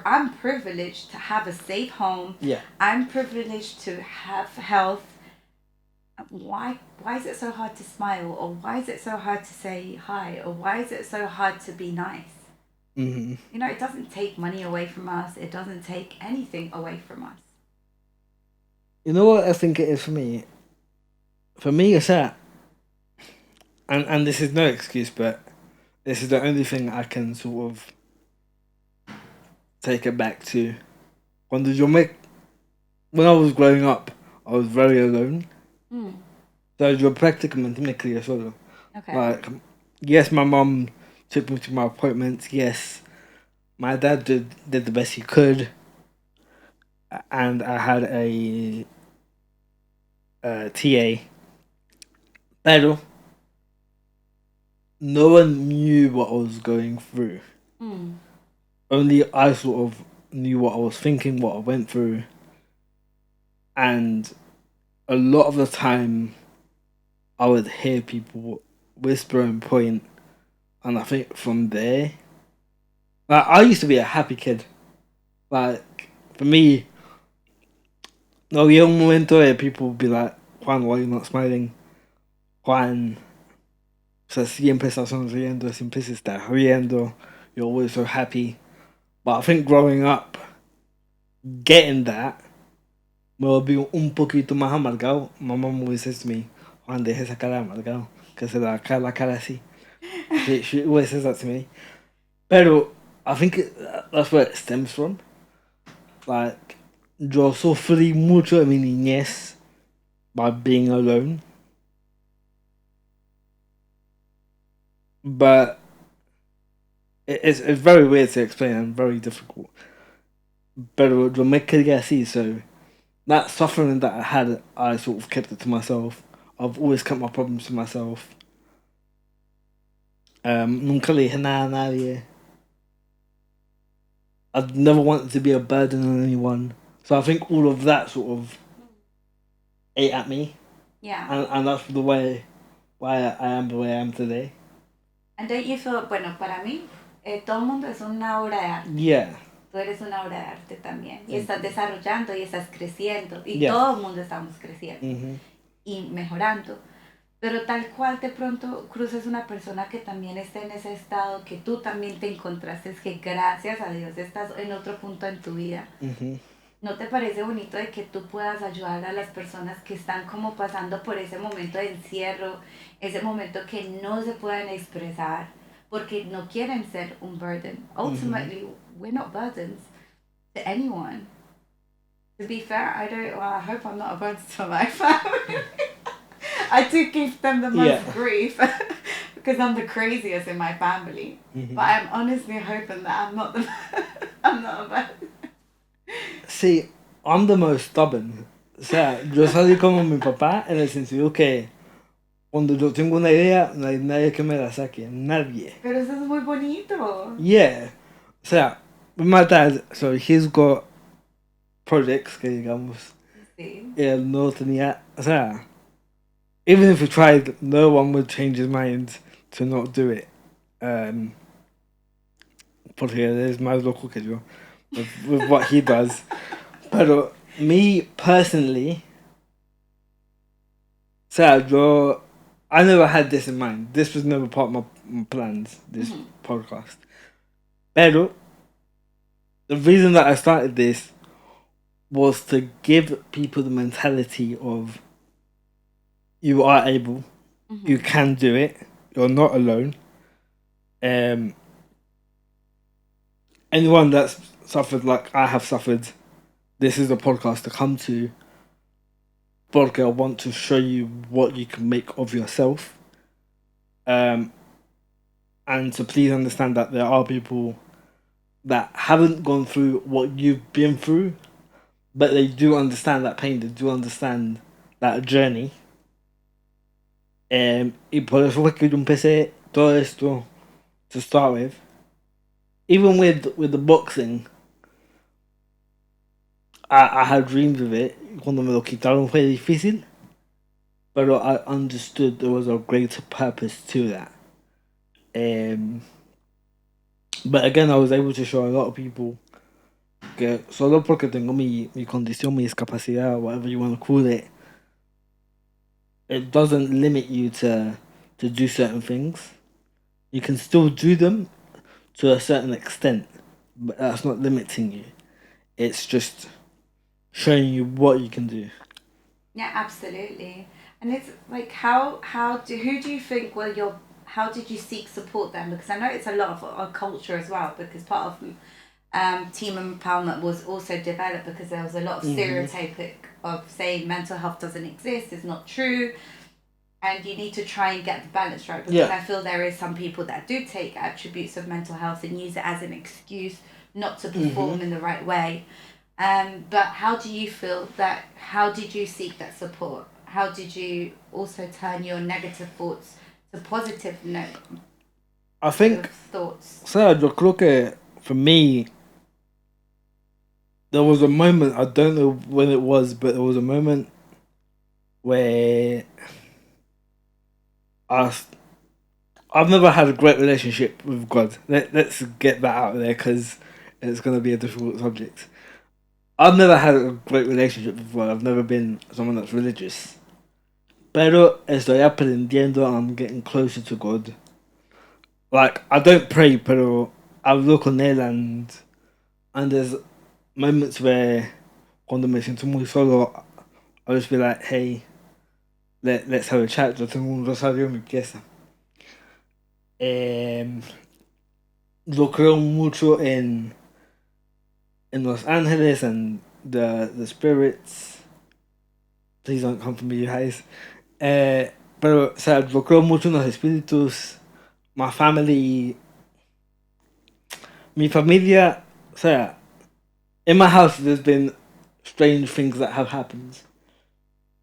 I'm privileged to have a safe home. Yeah. I'm privileged to have health. Why is it so hard to smile, or why is it so hard to say hi, or why is it so hard to be nice? It doesn't take money away from us. It doesn't take anything away from us. You know what I think it is for me? For me, it's that, and this is no excuse, but this is the only thing I can sort of take it back to. When I was growing up, I was very alone. So yo prácticamente me crié solo. Okay. Like, yes, my mum took me to my appointments. Yes, my dad did the best he could, and I had a TA. Pero no one knew what I was going through. Only I sort of knew what I was thinking, what I went through, and a lot of the time I would hear people whisper and point, and I think from there, like, I used to be a happy kid. Like, for me, no había un momento where people would be like, Juan, why are you not smiling? Juan, o sea, siempre estás sonriendo, siempre se está riendo, you're always so happy. But I think growing up, getting that, me volví un poquito más amargado. My mom always says to me, Juan, deja esa cara amargado, que se la cara así. She always says that to me. Pero I think that's where it stems from. Like, yo sufrí mucho en mi niñez by being alone. But it's very weird to explain and very difficult. Pero yo me crié así, so that suffering that I had, I sort of kept it to myself. I've always kept my problems to myself. Nunca le dije nada a nadie. I've never wanted to be a burden on anyone. So I think all of that sort of ate at me. Yeah. And that's why I am the way I am today. And don't you feel, bueno, para mí, todo el mundo es una obra de arte. Yeah. Tú eres una obra de arte también. Y estás desarrollando y estás creciendo. Y Yeah. todo el mundo estamos creciendo. Y mejorando. Pero tal cual de pronto cruzas una persona que también está en ese estado, que tú también te encontraste, es que gracias a Dios estás en otro punto en tu vida. ¿No te parece bonito de que tú puedas ayudar a las personas que están como pasando por ese momento de encierro, ese momento que no se pueden expresar, porque no quieren ser un burden? Ultimately, we're not burdens to anyone. To be fair, I hope I'm not a burden to my family. I do give them the most grief because I'm the craziest in my family. But I'm honestly hoping that I'm not a burden. See, I'm the most stubborn. O sea, yo salí como mi papá en el sentido que cuando yo tengo una idea, no hay nadie que me la saque. Nadie. Pero eso es muy bonito. Yeah. O sea, with my dad, so he's got projects que digamos, él no tenía, o sea, even if we tried, no one would change his mind to not do it. Porque él es más loco que yo with what he does. Pero me personally, o sea, I never had this in mind. This was never part of my plans, this podcast. Pero the reason that I started this was to give people the mentality of you are able, you can do it, you're not alone. Anyone that's suffered like I have suffered, this is a podcast to come to. Porque I want to show you what you can make of yourself. And to please understand that there are people that haven't gone through what you've been through, but they do understand that pain, they do understand that journey. Y por eso fue que yo empecé todo esto to start with. Even with the boxing, I had dreams of it. Cuando me lo quitaron fue difícil, pero I understood there was a greater purpose to that. But again, I was able to show a lot of people que solo porque tengo mi condición, mi discapacidad, whatever you want to call it, it doesn't limit you to do certain things. You can still do them to a certain extent, but that's not limiting you. It's just showing you what you can do. Yeah, absolutely. And it's like who do you think were your how did you seek support then? Because I know it's a lot of our culture as well. Because part of team empowerment was also developed because there was a lot of stereotypic of saying mental health doesn't exist, it's not true, and you need to try and get the balance right. Because I feel there is some people that do take attributes of mental health and use it as an excuse not to perform in the right way. But how do you feel that? How did you seek that support? How did you also turn your negative thoughts to positive I think thoughts? So yo creo que for me, there was a moment, I don't know when it was, but there was a moment where I've never had a great relationship with God. Let's get that out there because it's going to be a difficult subject. I've never had a great relationship with God. I've never been someone that's religious. Pero estoy aprendiendo and I'm getting closer to God. Like, I don't pray, pero I look on él and there's moments where cuando me siento muy solo, I'll just be like, hey, let's have a chat. Yo tengo un rosario en mi pieza. Yo creo mucho en Los Ángeles and the spirits. Please don't come for me, you guys. Pero, o sea, yo creo mucho en los espíritus. My family. Mi familia. O sea, in my house, there's been strange things that have happened.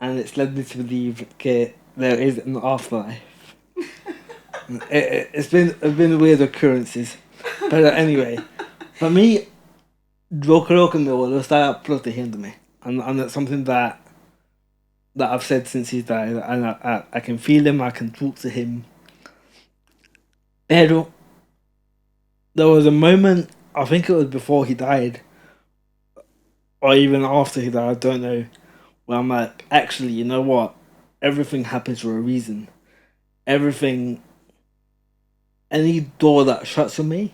And it's led me to believe that there is an afterlife. It's been weird occurrences. But anyway, for me, yo creo que mi abuelo está protegiéndome. And that's something that I've said since he died. And I can feel him, I can talk to him. Pero there was a moment, I think it was before he died, or even after he died, I don't know, where I'm like, actually, you know what? Everything happens for a reason. Everything, any door that shuts on me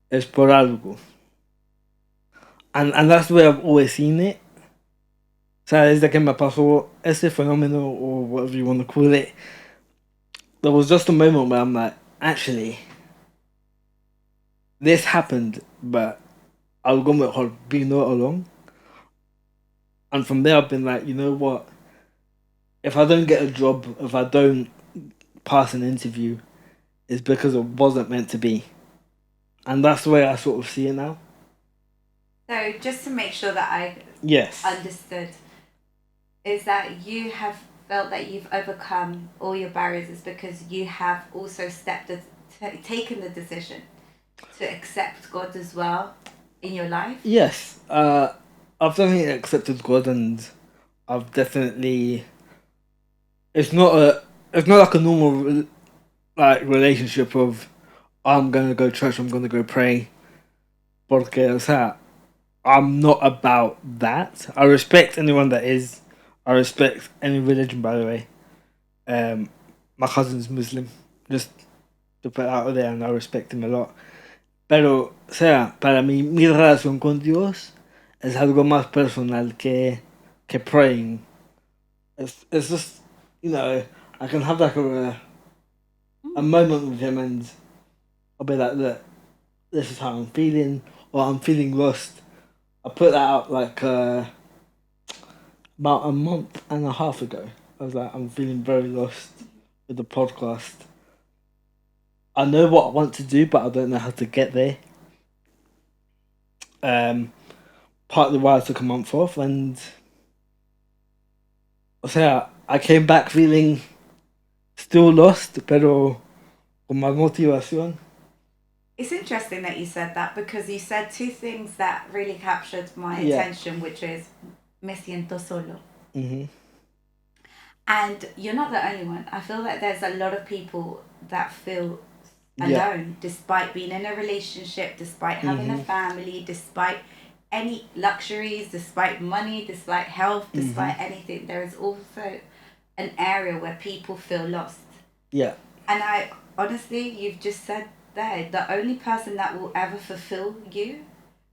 is por algo. And that's the way I've always seen it. O sea, desde que me pasó ese fenómeno, or whatever you want to call it, there was just a moment where I'm like, actually, this happened, but algo mejor vino along. And from there, I've been like, you know what? If I don't get a job, if I don't pass an interview, it's because it wasn't meant to be. And that's the way I sort of see it now. So, just to make sure that I understood, is that you have felt that you've overcome all your barriers is because you have also taken the decision to accept God as well in your life? Yes. I've definitely accepted God, and I've definitely... It's not like a normal like relationship of I'm gonna go to church, I'm gonna go pray. Porque, o sea, I'm not about that. I respect anyone that is. I respect any religion, by the way. My cousin's Muslim, just to put it out there, and I respect him a lot. Pero, o sea, para mí, mi relación con Dios es algo más personal que praying. It's just, you know, I can have like a moment with him and I'll be like, look, this is how I'm feeling, or I'm feeling lost. I put that out like about a month and a half ago. I was like, I'm feeling very lost with the podcast. I know what I want to do, but I don't know how to get there. Partly why I took a month off, and o sea, I came back feeling still lost, pero con más motivación. It's interesting that you said that because you said two things that really captured my attention, which is me siento solo. Mm-hmm. And you're not the only one. I feel like there's a lot of people that feel alone despite being in a relationship, despite having a family, despite any luxuries, despite money, despite health, despite anything. There is also an area where people feel lost. Yeah. And I honestly, you've just said there, the only person that will ever fulfill you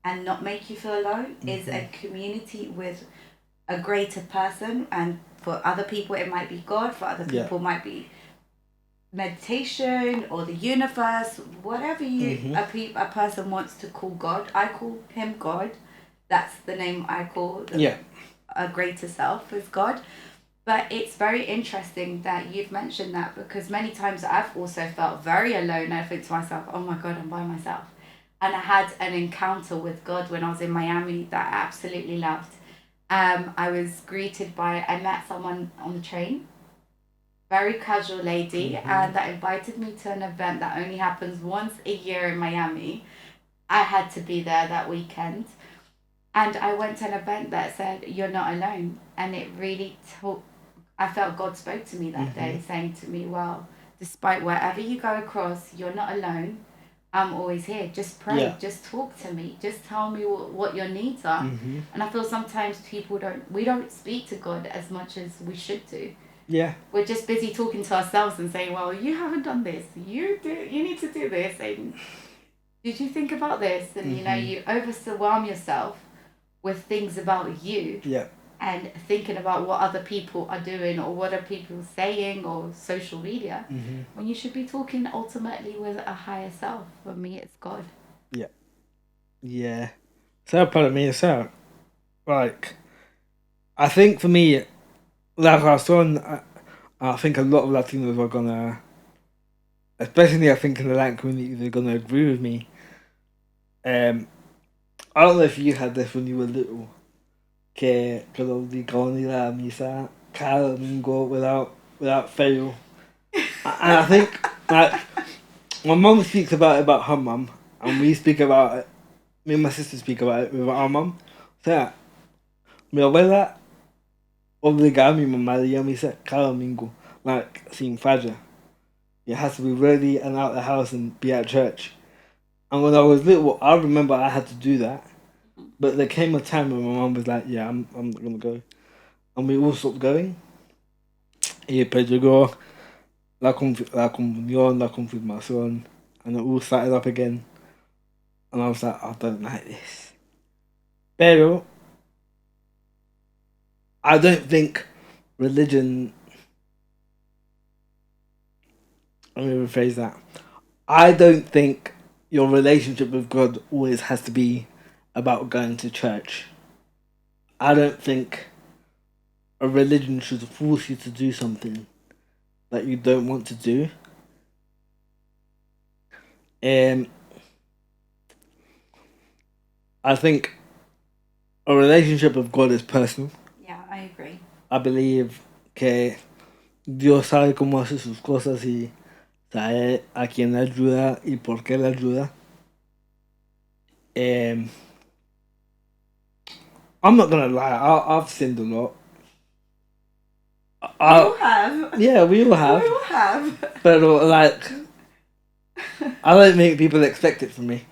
and not make you feel alone is a community with a greater person. And for other people it might be God, for other people it might be meditation or the universe, whatever you a person wants to call God. I call him God. That's the name I call a greater self as God. But it's very interesting that you've mentioned that because many times I've also felt very alone. I think to myself, oh my God, I'm by myself. And I had an encounter with God when I was in Miami that I absolutely loved. I was greeted by, I met someone on the train, very casual lady, and that invited me to an event that only happens once a year in Miami. I had to be there that weekend. And I went to an event that said, you're not alone. And it really I felt God spoke to me that day, saying to me, well, despite wherever you go across, you're not alone. I'm always here. Just pray. Just talk to me. Just tell me what your needs are. And I feel sometimes we don't speak to God as much as we should do. Yeah. We're just busy talking to ourselves and saying, well, you haven't done this. You need to do this. And did you think about this? And, you know, you overwhelm yourself with things about you. Yeah. And thinking about what other people are doing or what are people saying or social media, when you should be talking ultimately with a higher self. For me, it's God. Yeah. Yeah. So para mí, so, like, I think for me, la razón, I think a lot of Latinos are gonna, especially I think in the Latin community, they're gonna agree with me. I don't know if you had this when you were little, que los obligaban a ir a misa cada domingo without fail. And I think, like, my mum speaks about her mum, and we speak about it, me and my sister speak about it with our mum. O sea, mi abuela obligaba a mi mamá a ir a misa cada domingo, like, sin falla. You have to be ready and out the house and be at church. And when I was little, I remember I had to do that. But there came a time when my mum was like, yeah, I'm not going to go. And we all stopped going. Y pues llegó la comunión, la confirmación, and it all started up again. And I was like, I don't like this. Pero I don't think religion... Let me rephrase that. I don't think your relationship with God always has to be about going to church. I don't think a religion should force you to do something that you don't want to do. I think a relationship with God is personal. Yeah, I agree. I believe que Dios sabe cómo hace sus cosas y sabe a quién le ayuda y por qué le ayuda. I'm not gonna lie, I've sinned a lot. We all have. Yeah, we all have. We all have. But like, I don't make people expect it from me.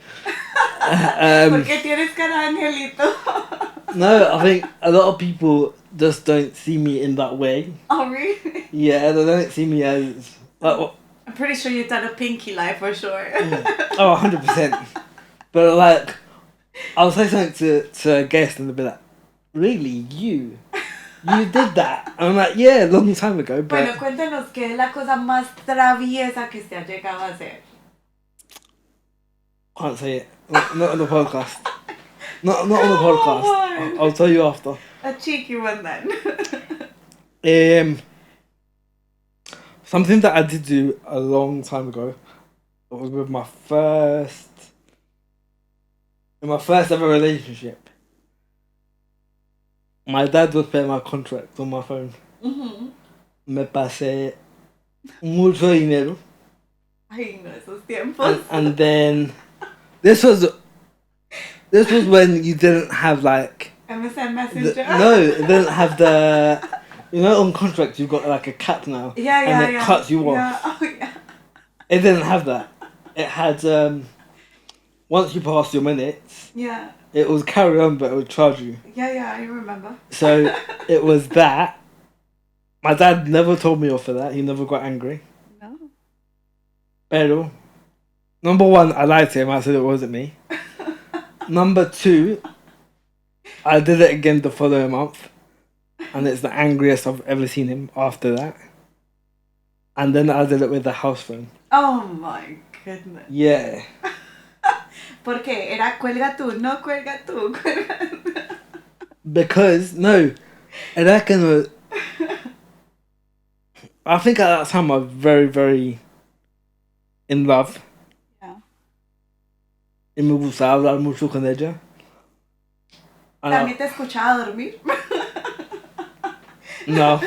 Porque tienes cara angelito. No, I think a lot of people just don't see me in that way. Oh, really? Yeah, they don't see me as... I'm pretty sure you've done a pinky lie for sure. Oh, 100%. But like, I'll say something to a guest and they'll be like, really, you did that? And I'm like, yeah, a long time ago. But bueno, cuéntanos qué es la cosa más traviesa que se ha llegado a hacer. Can't say it. Not on the podcast. Not on the podcast. I'll tell you after. A cheeky one then. Something that I did do a long time ago. It was with my first ever relationship. My dad was paying my contract on my phone. Me pasé mucho dinero. Ay, no, esos tiempos. And then this was when you didn't have like MSN Messenger. It didn't have the. You know, on contract you've got like a cap now. Yeah, and it cuts you off. Yeah. Oh, yeah. It didn't have that. It had once you passed your minutes. Yeah. It was carry on, but it would charge you. Yeah, I remember. So it was that. My dad never told me off for that. He never got angry. No. Pero, number one, I lied to him. I said it wasn't me. Number two, I did it again the following month. And it's the angriest I've ever seen him after that. And then I did it with the house phone. Oh my goodness. Yeah. ¿Por qué? Era cuelga tú, no cuelga tú, cuelga tú. Because, no, I reckon, I think at that time I was very, very in love. Yeah. Y me gustaba hablar mucho con ella. ¿También te escuchaba dormir? No.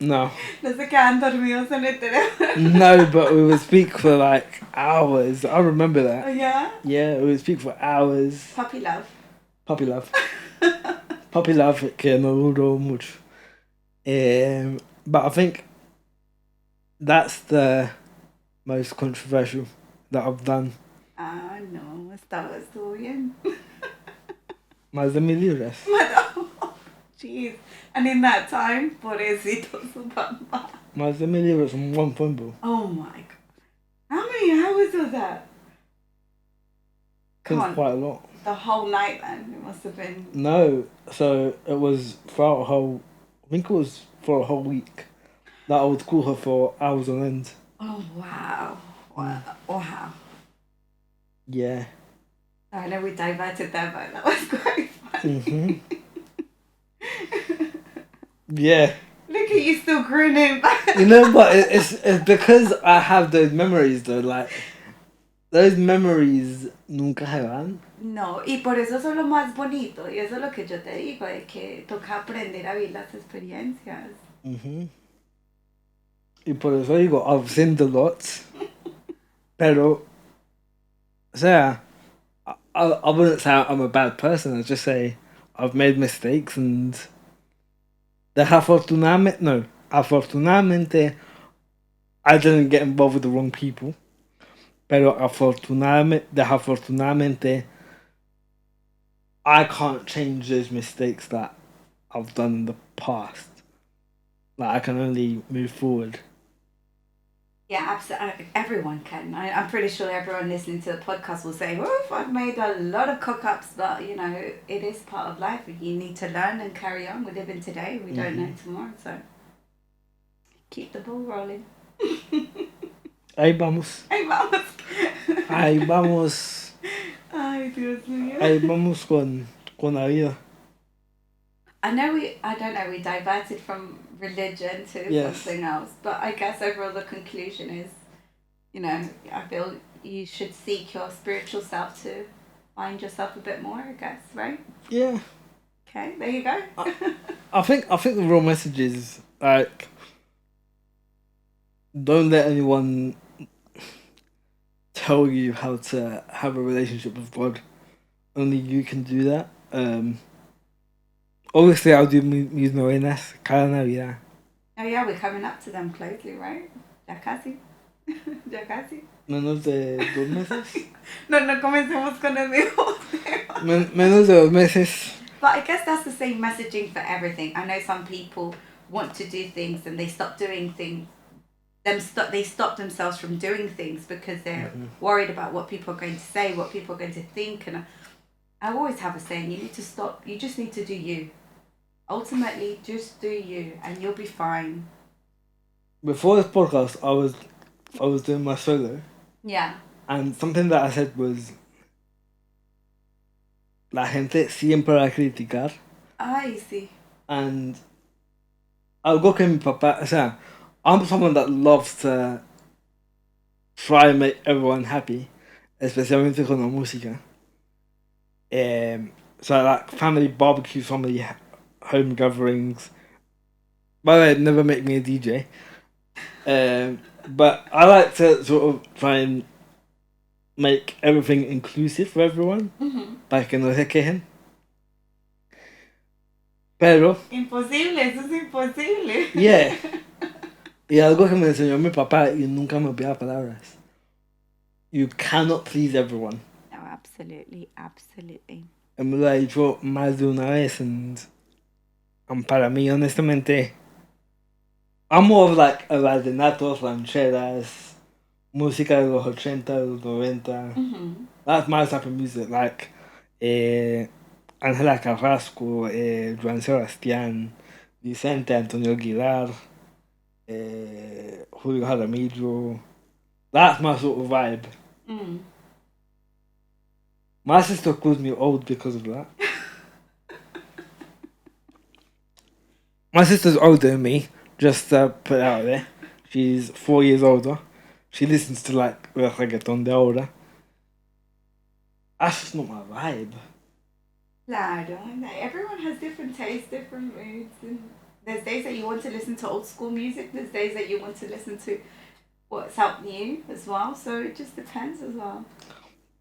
No se quedan dormidos en el teléfono. No, but we would speak for like hours. I remember that. Oh, yeah? Yeah, we would speak for hours. Puppy love. Puppy love. Puppy love que no duró mucho. But I think that's the most controversial that I've done. Ah, no, estuvo bien. Más de 1000 libras. Jeez. And in that time, pobrecito su papá. Más de 1000 libras on one phone bill. Oh my god. How many hours was that? That's quite a lot. The whole night then, it must have been. No, so it was throughout a whole, I think it was for a whole week that I would call her for hours on end. Oh wow. Wow. Yeah. I know we diverted there, but that was quite funny. Yeah. Look at you still grinning. You know, but it's because I have those memories though, like those memories nunca se van. No, y por eso son lo más bonito, y eso es lo que yo te digo, de que toca aprender a vivir las experiencias. Y por eso digo, I've sinned a lot, pero, o sea, I wouldn't say I'm a bad person, I'd just say I've made mistakes and afortunadamente I didn't get involved with the wrong people. Pero desafortunadamente, I can't change those mistakes that I've done in the past. Like, I can only move forward. Yeah, absolutely. Everyone can. I'm pretty sure everyone listening to the podcast will say, "Oof, I've made a lot of cock-ups," but, you know, it is part of life. You need to learn and carry on. We live in today. We don't know tomorrow, so keep the ball rolling. Ahí vamos. Ahí vamos. Ahí vamos. Ay, Dios mío. Ahí vamos con la vida. I don't know, we diverted from religion to something else, but I guess overall the conclusion is, you know, I feel you should seek your spiritual self to find yourself a bit more, I guess, right? Yeah. Okay, there you go. I think the real message is, like, don't let anyone tell you how to have a relationship with God. Only you can do that. Obviously, I'll do mis novenas cada Navidad. Oh yeah, we're coming up to them closely, right? Ya casi. Ya casi. Menos de 2 meses. No comencemos con el mismo tema. Menos de 2 meses. But I guess that's the same messaging for everything. I know some people want to do things and they stop doing things they stop themselves from doing things because they're worried about what people are going to say, what people are going to think. And I always have a saying: you need to stop. You just need to do you. Ultimately, just do you, and you'll be fine. Before this podcast, I was doing my solo. Yeah. And something that I said was, la gente siempre va a criticar. Ay, sí. And algo que mi papá, o sea, I'm someone that loves to try and make everyone happy, especialmente con la música. So like family barbecues, family home gatherings. By the way, never make me a DJ. But I like to sort of try and make everything inclusive for everyone. Para que no se quejen. Pero... Imposible, eso es imposible. Yeah. Y algo que me enseñó mi papá y nunca me olvidé palabras. You cannot please everyone. No, absolutely, absolutely. Y me lo ha dicho más de una vez. And para mí, honestamente, I'm more of like a vallenatos, rancheras, música de los 80, de los 90. That's my type of music. Like Ángela Carrasco, Juan Sebastián, Vicente Antonio Aguilar, Julio Jaramillo. That's my sort of vibe. My sister calls me old because of that. My sister's older than me, just to put it out there. She's 4 years older. She listens to like reggaeton de ahora. That's just not my vibe. Claro, everyone has different tastes, different moods, and there's days that you want to listen to old school music, there's days that you want to listen to what's out new as well, so it just depends as well.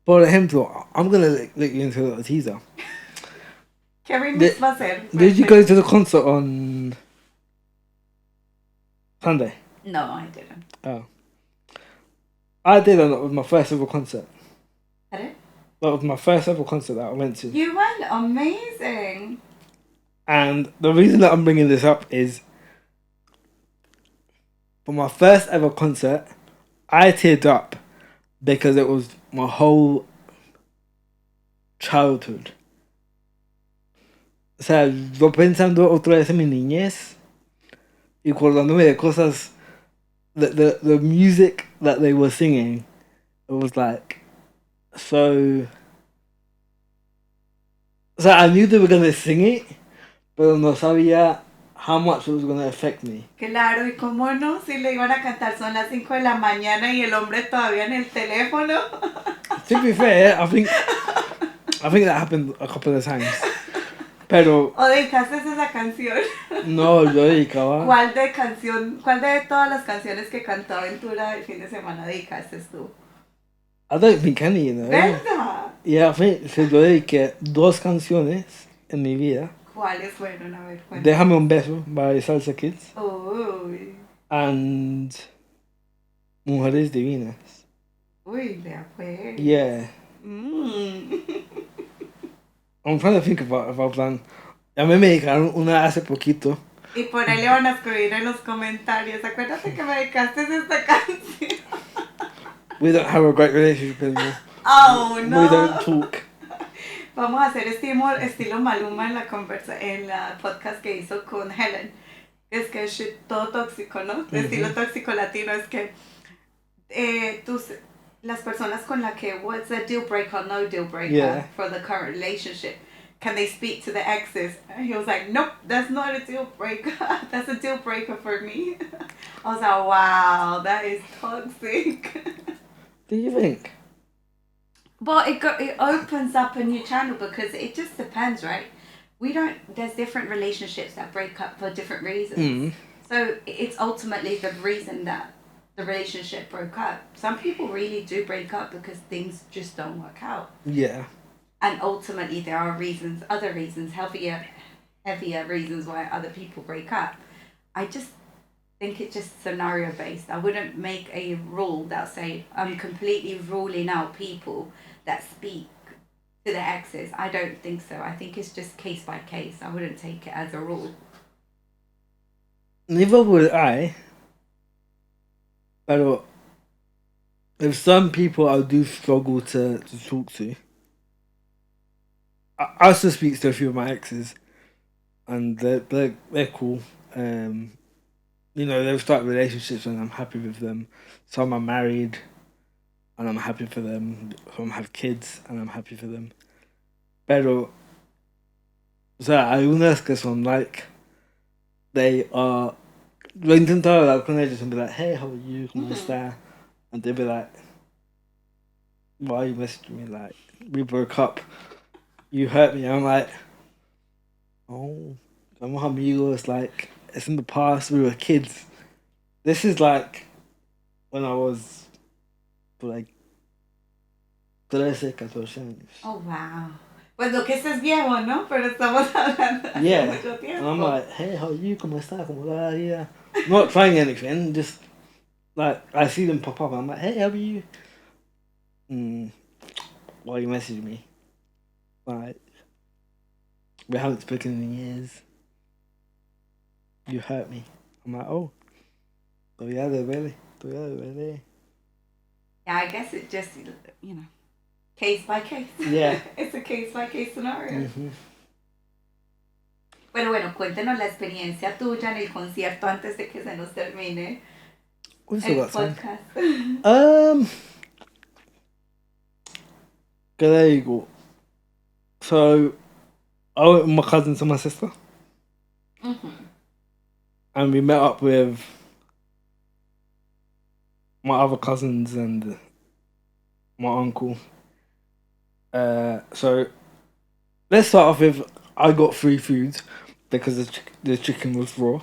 Por ejemplo, I'm gonna let you into a little teaser. ¿Qué remix va a ser? Did you go to the concert on Sunday? No, I didn't. Oh. I did, and it was my first ever concert. Pardon? That was my first ever concert that I went to. You went? Amazing. And the reason that I'm bringing this up is, for my first ever concert, I teared up because it was my whole childhood. O sea, yo pensando otra vez en mi niñez y acordándome de cosas, the music that they were singing, it was like so. So I knew they were gonna sing it, pero no sabía how much it was gonna affect me. Claro, y cómo no, si le iban a cantar, son las 5 de la mañana y el hombre todavía en el teléfono. To be fair, I think that happened a couple of times. Pero... ¿O dedicaste esa canción? No, yo dedicaba... ¿Cuál de todas las canciones que cantó Aventura el fin de semana dedicaste tú? I don't think any, you know. ¿Verdad? Yeah, I think yo dediqué 2 canciones en mi vida. ¿Cuáles fueron? A ver, cuéntame. Déjame un beso, by Salsa Kids. Uy. And Mujeres Divinas. Uy, vea pues. Yeah. I'm trying to think about plan. A mí me dedicaron una hace poquito. Y por ahí le van a escribir en los comentarios. Acuérdate que me dedicaste esta canción. We don't have a great relationship anymore. Oh, no. We don't talk. Vamos a hacer estilo Maluma en la podcast que hizo con Helen. Es que es todo tóxico, ¿no? Estilo tóxico latino. Es que las personas con las que, what's a deal breaker or no deal breaker for the current relationship? Can they speak to the exes? And he was like, nope, that's not a deal breaker. That's a deal breaker for me. I was like, wow, that is toxic. Do you think? Well, it opens up a new channel because it just depends, right? There's different relationships that break up for different reasons. So it's ultimately the reason that the relationship broke up. Some people really do break up because things just don't work out. Yeah. And ultimately there are other reasons, heavier reasons why other people break up. I just think it's just scenario based. I wouldn't make a rule that say I'm completely ruling out people that speak to the exes. I don't think so. I think it's just case by case. I wouldn't take it as a rule. Neither would I. But if some people I do struggle to talk to, I also speak to a few of my exes, and they're cool. They've started relationships and I'm happy with them. Some are married and I'm happy for them. Some have kids and I'm happy for them. Pero, o sea, algunas que son like, they are. Lo he intentado hablar con ellos and be like, hey, how are you? ¿Cómo está? And they'll be like, why are you messaging me? Like, we broke up. You hurt me. I'm like, oh, somos amigos. Like, it's in the past. We were kids. This is like when I was like 13, 14 años. Oh, wow. Pues lo que es viejo, ¿no? Pero estamos hablando hace mucho tiempo. And I'm like, hey, how are you? ¿Cómo está? ¿Cómo va? Yeah. Not trying anything, just like I see them pop up and I'm like, hey, how are you? Why are you messaging me? Like, we haven't spoken in years. You hurt me. I'm like, oh, todavía duele. Yeah, I guess it just, case by case. Yeah. It's a case by case scenario. Mm-hmm. Pero bueno, cuéntenos la experiencia tuya en el concierto antes de que se nos termine el podcast. ¿Qué le digo? So, I went with my cousins and my sister. Mm-hmm. And we met up with my other cousins and my uncle. So, let's start off with I got free food because the chicken was raw.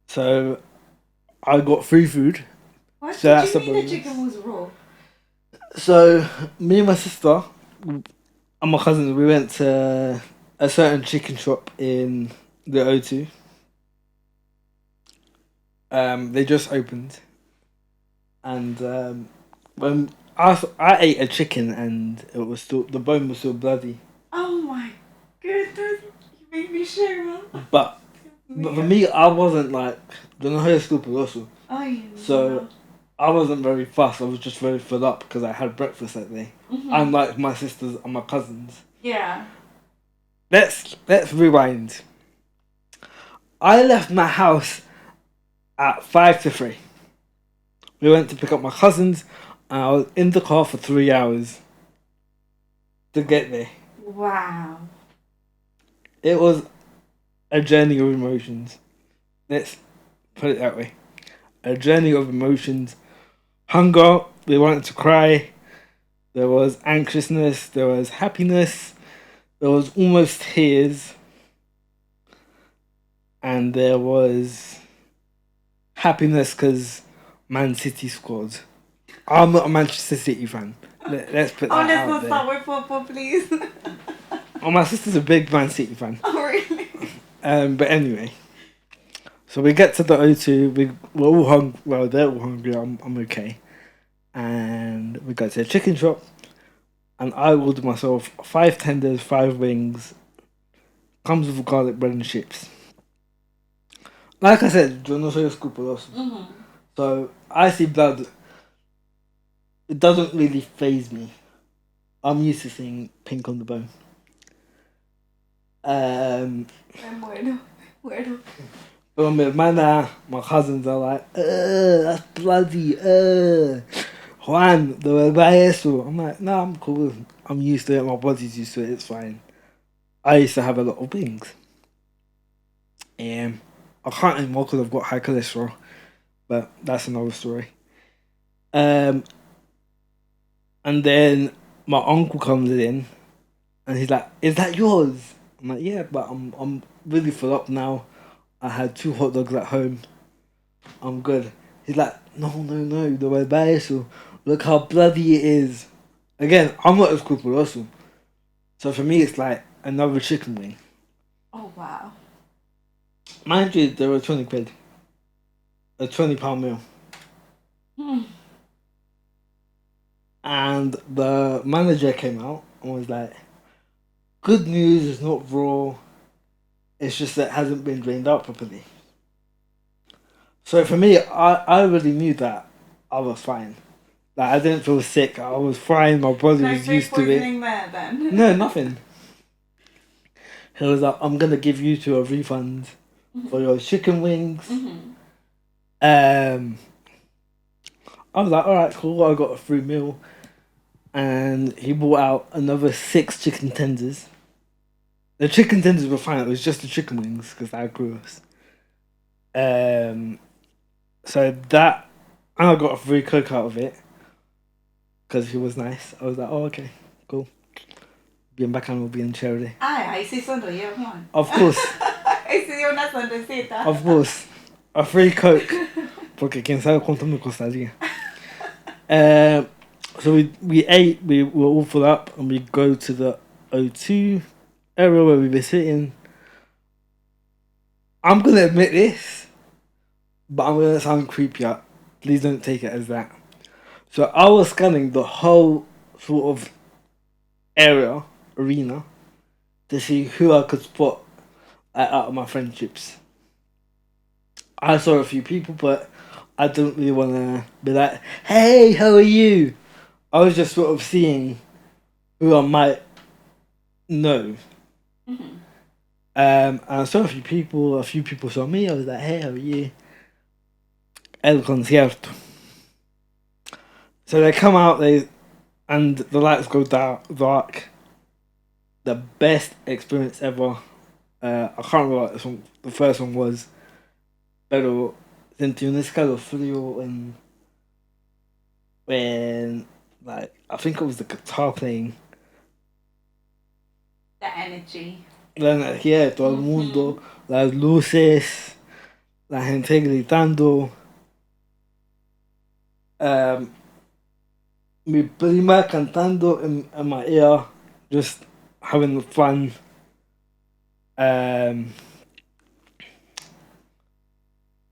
So, I got free food. What so do you mean the chicken was raw? So, me and my sister and my cousins, we went to a certain chicken shop in the O2. They just opened. And when I ate a chicken and it was still, the bone was still bloody. Oh my goodness, you made me shame. But for me, I wasn't like, yo no soy escrupuloso. So I wasn't very fussed. I was just very filled up because I had breakfast that day. Mm-hmm. Unlike my sisters and my cousins. Yeah. Let's rewind. I left my house at 2:55. We went to pick up my cousins and I was in the car for 3 hours to get there. Wow. It was a journey of emotions. Let's put it that way. A journey of emotions. Hunger, we wanted to cry. There was anxiousness, there was happiness, there was almost tears. And there was happiness because Man City scored. I'm not a Manchester City fan. Let's put that out there. Let's not start with football, please. My sister's a big Man City fan. Oh, really? But anyway. So we get to the O2. We're all hungry. Well, they're all hungry. I'm okay. And we go to a chicken shop. And I ordered myself 5 tenders, 5 wings. Comes with garlic bread and chips. Like I said, yo no soy escrupuloso. Mm-hmm. So I see blood. It doesn't really faze me. I'm used to seeing pink on the bone. Muerto. But my hermana, my cousins are like, that's bloody, Juan, devuelva eso. I'm like, no, I'm cool. I'm used to it. My body's used to it. It's fine. I used to have a lot of wings. I can't anymore because I've got high cholesterol. But that's another story. And then my uncle comes in and he's like, is that yours? I'm like, yeah, but I'm really full up now. I had 2 hot dogs at home. I'm good. He's like, no, the way by eso. Look how bloody it is. Again, I'm not escrupuloso. So for me, it's like another chicken wing. Oh, wow. Mind you, they were 20 quid. A £20 meal. And the manager came out and was like, good news, it's not raw. It's just that it hasn't been drained out properly. So for me, I already knew that I was fine. Like I didn't feel sick. I was fine. My body No was food used to it. poisoning there then. No, nothing. He was like, I'm gonna give you two a refund for your chicken wings. I was like, alright, cool. I got a free meal, and he brought out another 6 chicken tenders. The chicken tenders were fine. It was just the chicken wings because they're gross. So that, and I got a free Coke out of it because he was nice. I was like, oh, okay, cool. Bien bacano, bien chévere. Ay, ahí sí sonrió, Juan. Of course. Ahí sí dio una sonrisita. Of course. A free Coke. Porque quién sabe cuánto me costaría. So we ate, we were all full up, and we go to the O2 area where we were sitting. I'm gonna admit this, but I'm gonna sound creepy. Please don't take it as that. So I was scanning the whole sort of arena, to see who I could spot out of my friendships. I saw a few people, but I didn't really want to be like, hey, how are you? I was just sort of seeing who I might know. And I saw a few people saw me. I was like, hey, how are you? El concierto. So they come out, and the lights go dark. The best experience ever. I can't remember what the first one was. Pero sentí un escalofrío when like I think it was the guitar playing. The energy. La energía de todo el mundo, las luces, la gente gritando. Mi prima cantando in my ear, just having fun.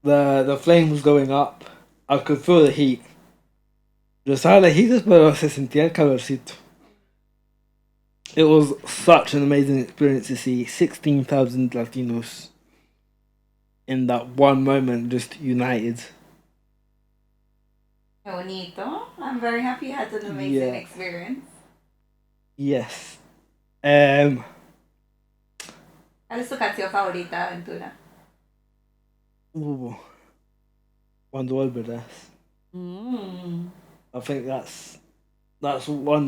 The flame was going up. I could feel the heat. Yo estaba lejitos, pero se sentía el calorcito. It was such an amazing experience to see 16,000 Latinos in that one moment just united. Qué bonito. I'm very happy you had an amazing experience. Yes. ¿Cuál es tu canción favorita, Aventura? Cuando volverás. I think that's one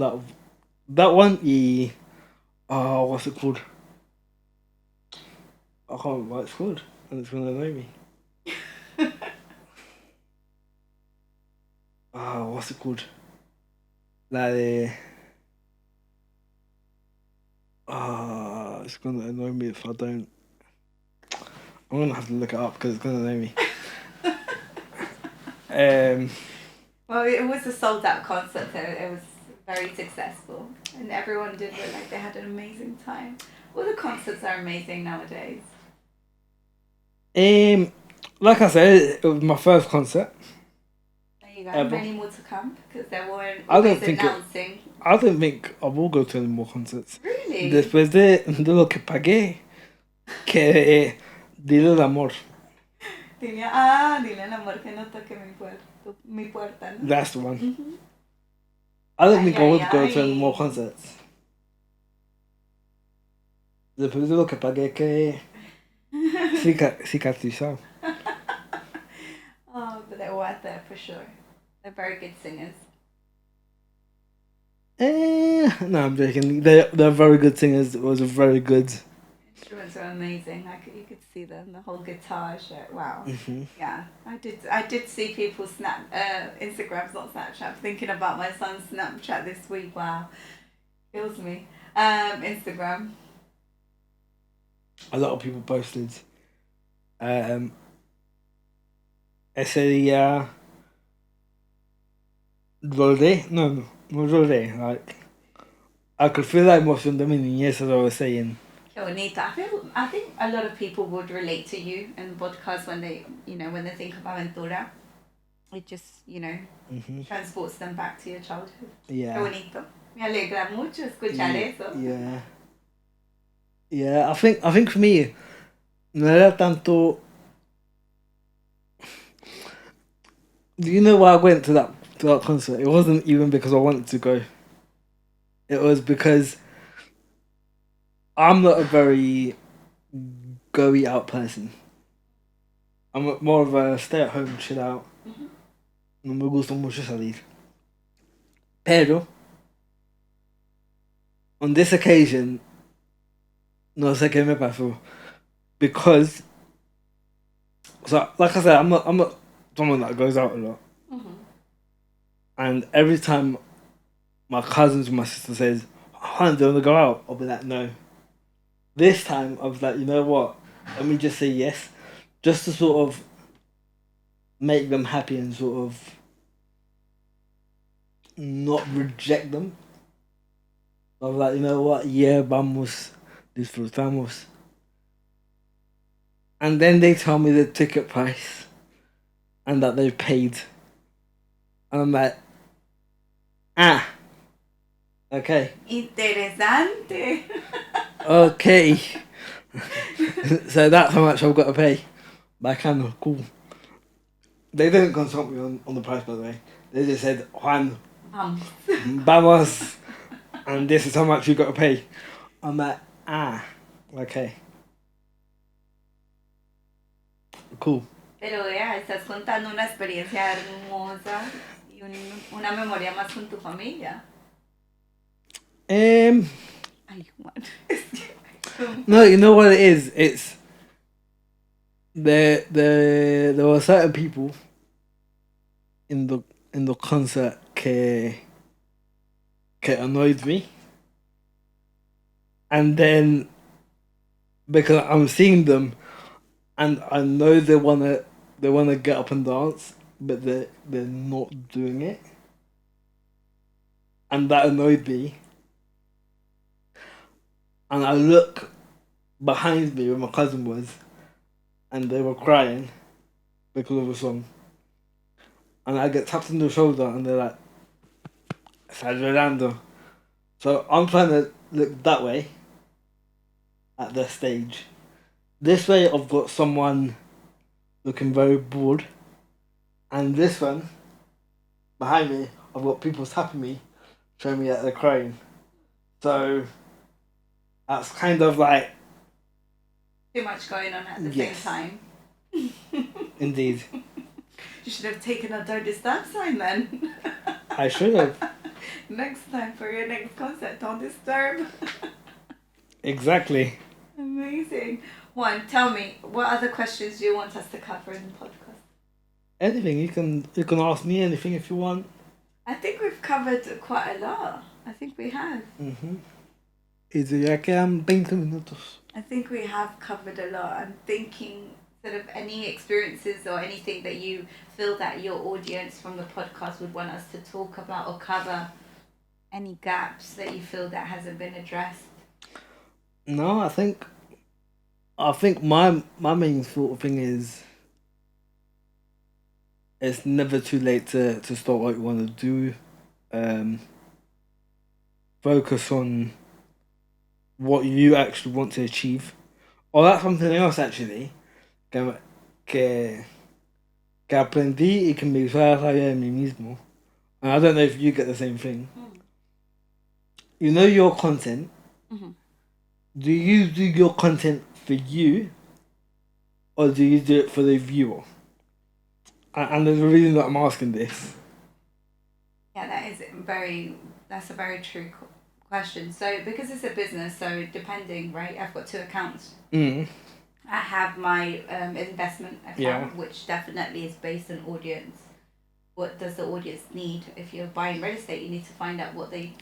that one y what's it called? I can't remember what it's called, and it's gonna annoy me. What's it called? La de it's gonna annoy me if I don't. I'm gonna have to look it up because it's gonna annoy me. Well, it was a sold out concert, so it was very successful, and everyone did look like they had an amazing time. All the concerts are amazing nowadays. Like I said, it was my first concert. There you go. Many more to come because they weren't always announcing. I don't think I will go to any more concerts. Really? Después de lo que pagué, que dile el amor. Dile el amor que no toque mi puerta, ¿no? That's the one. I don't think I would go to any more concerts. Después de lo que pagué, que cicatrizado. Oh, but they're worth it for sure. They're very good singers. No, I'm joking. They're very good singers. It was a very good. Instruments are amazing. You could see them. The whole guitar show. Wow. Yeah, I did see people Instagram's not Snapchat. I'm thinking about my son's Snapchat this week. Wow, kills me. Instagram. A lot of people posted. Ese día lloré. No lloré. Like I could feel that emotion de mi niñez, as I was saying. Qué bonito. I think a lot of people would relate to you in the podcast when they think of Aventura. It just, transports them back to your childhood. Yeah. Qué bonito. Me alegra mucho escuchar eso. Yeah. I think for me, no era tanto. Do you know why I went to that concert? It wasn't even because I wanted to go. It was because I'm not a very go out person. More of a stay at home, chill out. No me gusta mucho salir. Pero, on this occasion, no sé qué me pasó. Because, so, like I said, I'm not someone that goes out a lot. And every time my cousins or my sister says, Juan, do you want to go out? I'll be like, no. This time, I was like, you know what? Let me just say yes. Just to sort of make them happy and sort of not reject them. I was like, you know what? Yeah, vamos, disfrutamos. And then they tell me the ticket price and that they've paid. And I'm like, okay. Interesante. Okay. So that's how much I've got to pay. Bacano, cool. They didn't consult me on the price, by the way. They just said, Juan, vamos, and this is how much you got to pay. I'm like, okay. Cool. Pero ya, estás contando una experiencia hermosa y una memoria más con tu familia. Ay, Juan. No, you know what it is? It's there were certain people in the concert que annoyed me. And then because I'm seeing them and I know they wanna get up and dance, but they're not doing it. And that annoyed me. And I look behind me where my cousin was, and they were crying because of a song. And I get tapped on the shoulder, and they're like, "Exagerando." So I'm trying to look that way at the stage. This way, I've got someone looking very bored, and this one behind me, I've got people tapping me, showing me that they're crying. So that's kind of like too much going on at the same time. Indeed. You should have taken a don't disturb sign then. I should have. Next time for your next concert, don't disturb. Exactly. Amazing. Juan, tell me, what other questions do you want us to cover in the podcast? Anything. You can ask me anything if you want. I think we've covered quite a lot. I think we have. Y ya quedan 20 minutos. I think we have covered a lot. I'm thinking sort of any experiences or anything that you feel that your audience from the podcast would want us to talk about or cover, any gaps that you feel that hasn't been addressed. No, I think my main sort of thing is it's never too late to start what you want to do. Focus on what you actually want to achieve. Or that's something else actually que aprendí y que me hizo rabia de mí mismo. And I don't know if you get the same thing. You know your content. Do you do your content for you, or do you do it for the viewer? And there's a reason that I'm asking this. Yeah, that's a very true question. So because it's a business, so depending, right? I've got 2 accounts. I have my investment account, which definitely is based on audience. What does the audience need? If you're buying real estate, you need to find out what they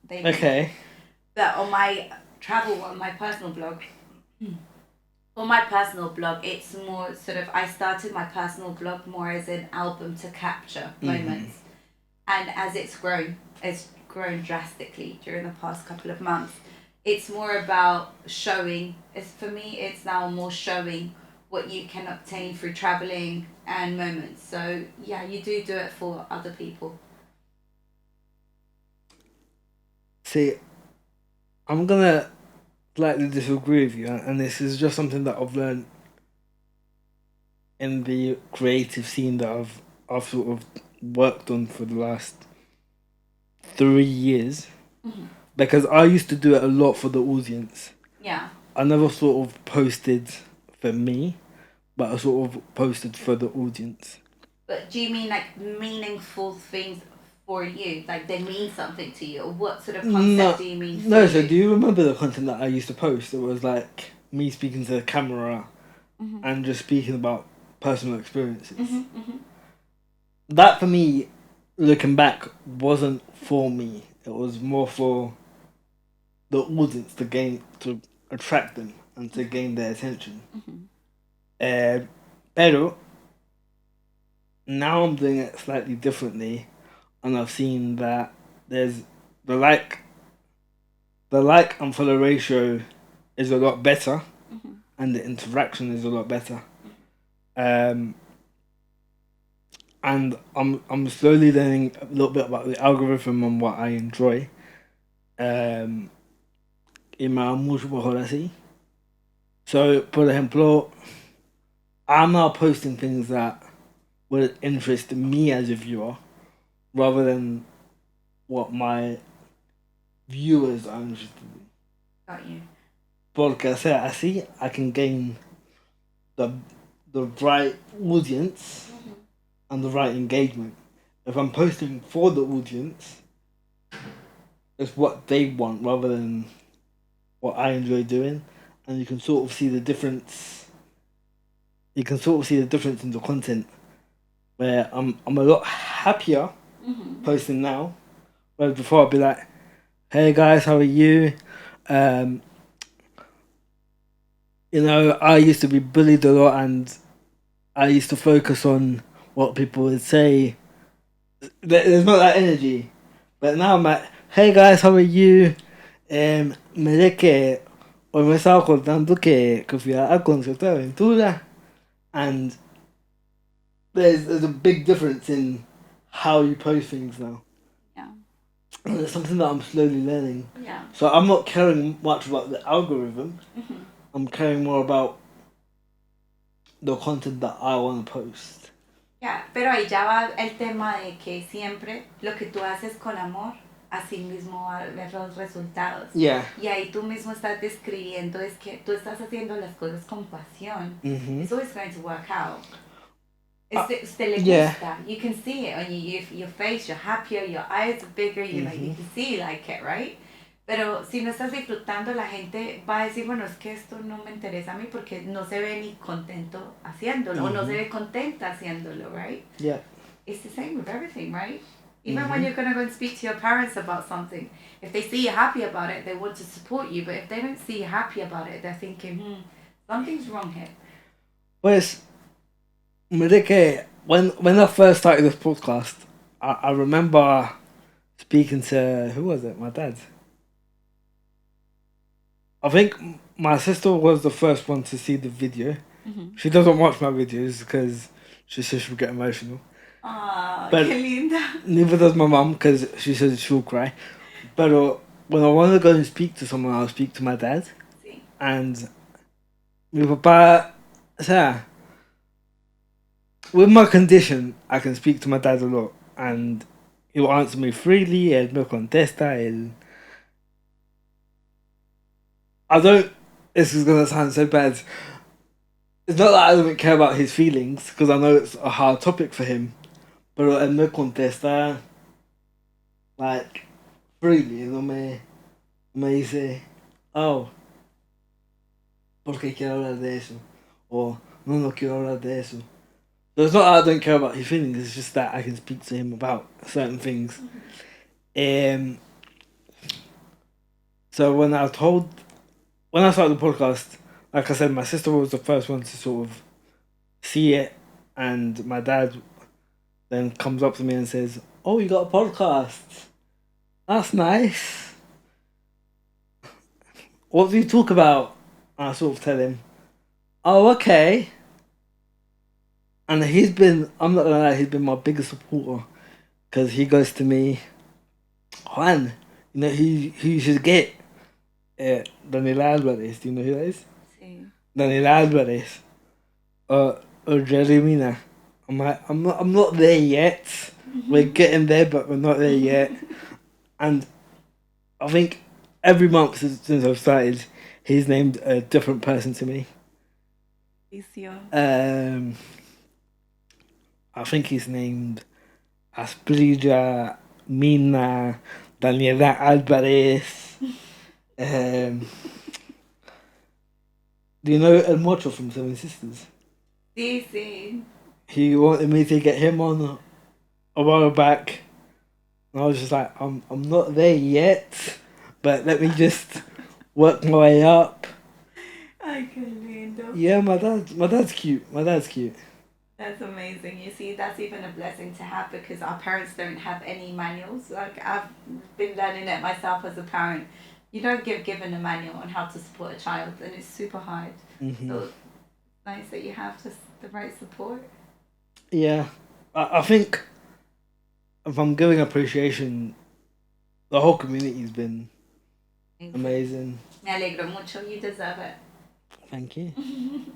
need. Okay. But on my travel one, my personal blog, it's more sort of, I started my personal blog more as an album to capture moments. And as it's grown drastically during the past couple of months. It's more about showing. For me, it's now more showing what you can obtain through traveling and moments. So yeah, you do it for other people. See, I'm gonna slightly disagree with you, and this is just something that I've learned in the creative scene that I've sort of worked on for the last 3 years. Because I used to do it a lot for the audience. Yeah. I never sort of posted for me, but I sort of posted for the audience. But do you mean like meaningful things for you? Like they mean something to you? Or what sort of concept do you mean for No, you? so do you remember the content that I used to post? It was like me speaking to the camera and just speaking about personal experiences. That for me, looking back, wasn't for me. It was more for the audience to attract them and to gain their attention. Pero now I'm doing it slightly differently, and I've seen that there's the like and follow ratio is a lot better, and the interaction is a lot better. And I'm slowly learning a little bit about the algorithm and what I enjoy. Y me da mucho mejor así. So, por ejemplo, I'm now posting things that would interest me as a viewer, rather than what my viewers are interested in. Got you. Porque, o sea, así I can gain the right audience and the right engagement. If I'm posting for the audience, it's what they want rather than what I enjoy doing, and you can sort of see the difference. You can sort of see the difference in the content, where I'm a lot happier posting now, whereas before I'd be like, "Hey guys, how are you?" You know, I used to be bullied a lot, and I used to focus on what people would say. There's not that energy, but now I'm like, "Hey guys, how are you?" Me de que hoy me estaba contando que fui al concierto de Aventura, and there's a big difference in how you post things now. Yeah. And it's something that I'm slowly learning. Yeah. So I'm not caring much about the algorithm. I'm caring more about the content that I want to post. Yeah, pero ahí ya va el tema de que siempre lo que tú haces con amor, así mismo va a ver los resultados. Yeah. Y ahí tú mismo estás describiendo es que tú estás haciendo las cosas con pasión. It's always going to work out. Usted le gusta. You can see it on your face, you're happier, your eyes are bigger, you can see you like it, right? Pero si no estás disfrutando, la gente va a decir, bueno, es que esto no me interesa a mí porque no se ve ni contento haciéndolo, o no se ve contenta haciéndolo, right? Yeah. It's the same with everything, right? Even when you're going to go and speak to your parents about something, if they see you happy about it, they want to support you, but if they don't see you happy about it, they're thinking, something's wrong here. Pues, mire que when I first started this podcast, I remember speaking to, who was it? My dad. I think my sister was the first one to see the video. She doesn't watch my videos because she says she'll get emotional. But qué linda. Neither does my mum because she says she'll cry. But when I want to go and speak to someone, I'll speak to my dad. Sí. And mi papá, o sea, with my condition, I can speak to my dad a lot. And he'll answer me freely, él me contesta, this is going to sound so bad. It's not that I don't care about his feelings, because I know it's a hard topic for him. Pero él me contesta, like, freely. No me dice, oh, porque quiero hablar de eso. Or, no quiero hablar de eso. So it's not that I don't care about his feelings, it's just that I can speak to him about certain things. So when I started the podcast, like I said, my sister was the first one to sort of see it, and my dad then comes up to me and says, "Oh, you got a podcast? That's nice. What do you talk about?" And I sort of tell him, "Oh, okay." And I'm not gonna lie, he's been my biggest supporter, because he goes to me, "Juan, you know who you should get? Daniel Alvarez. Do you know who that is?" Sí. Daniel Alvarez. Or Jeremina. I'm not there yet. We're getting there, but we're not there yet. And I think every month since I've started, he's named a different person to me. I think he's named Asprilla, Mina, Daniela Alvarez. Do you know El Mocho from Seven Sisters? Sí. He wanted me to get him on a while back. And I was just like, I'm not there yet, but let me just work my way up. Ay, qué lindo. Yeah, my dad's cute. My dad's cute. That's amazing. You see, that's even a blessing to have because our parents don't have any manuals. Like, I've been learning it myself as a parent. You don't given a manual on how to support a child, and it's super hard. Mm-hmm. So it's nice that you have just the right support. Yeah, I think if I'm giving appreciation, the whole community's been amazing. Me alegro mucho. You deserve it. Thank you.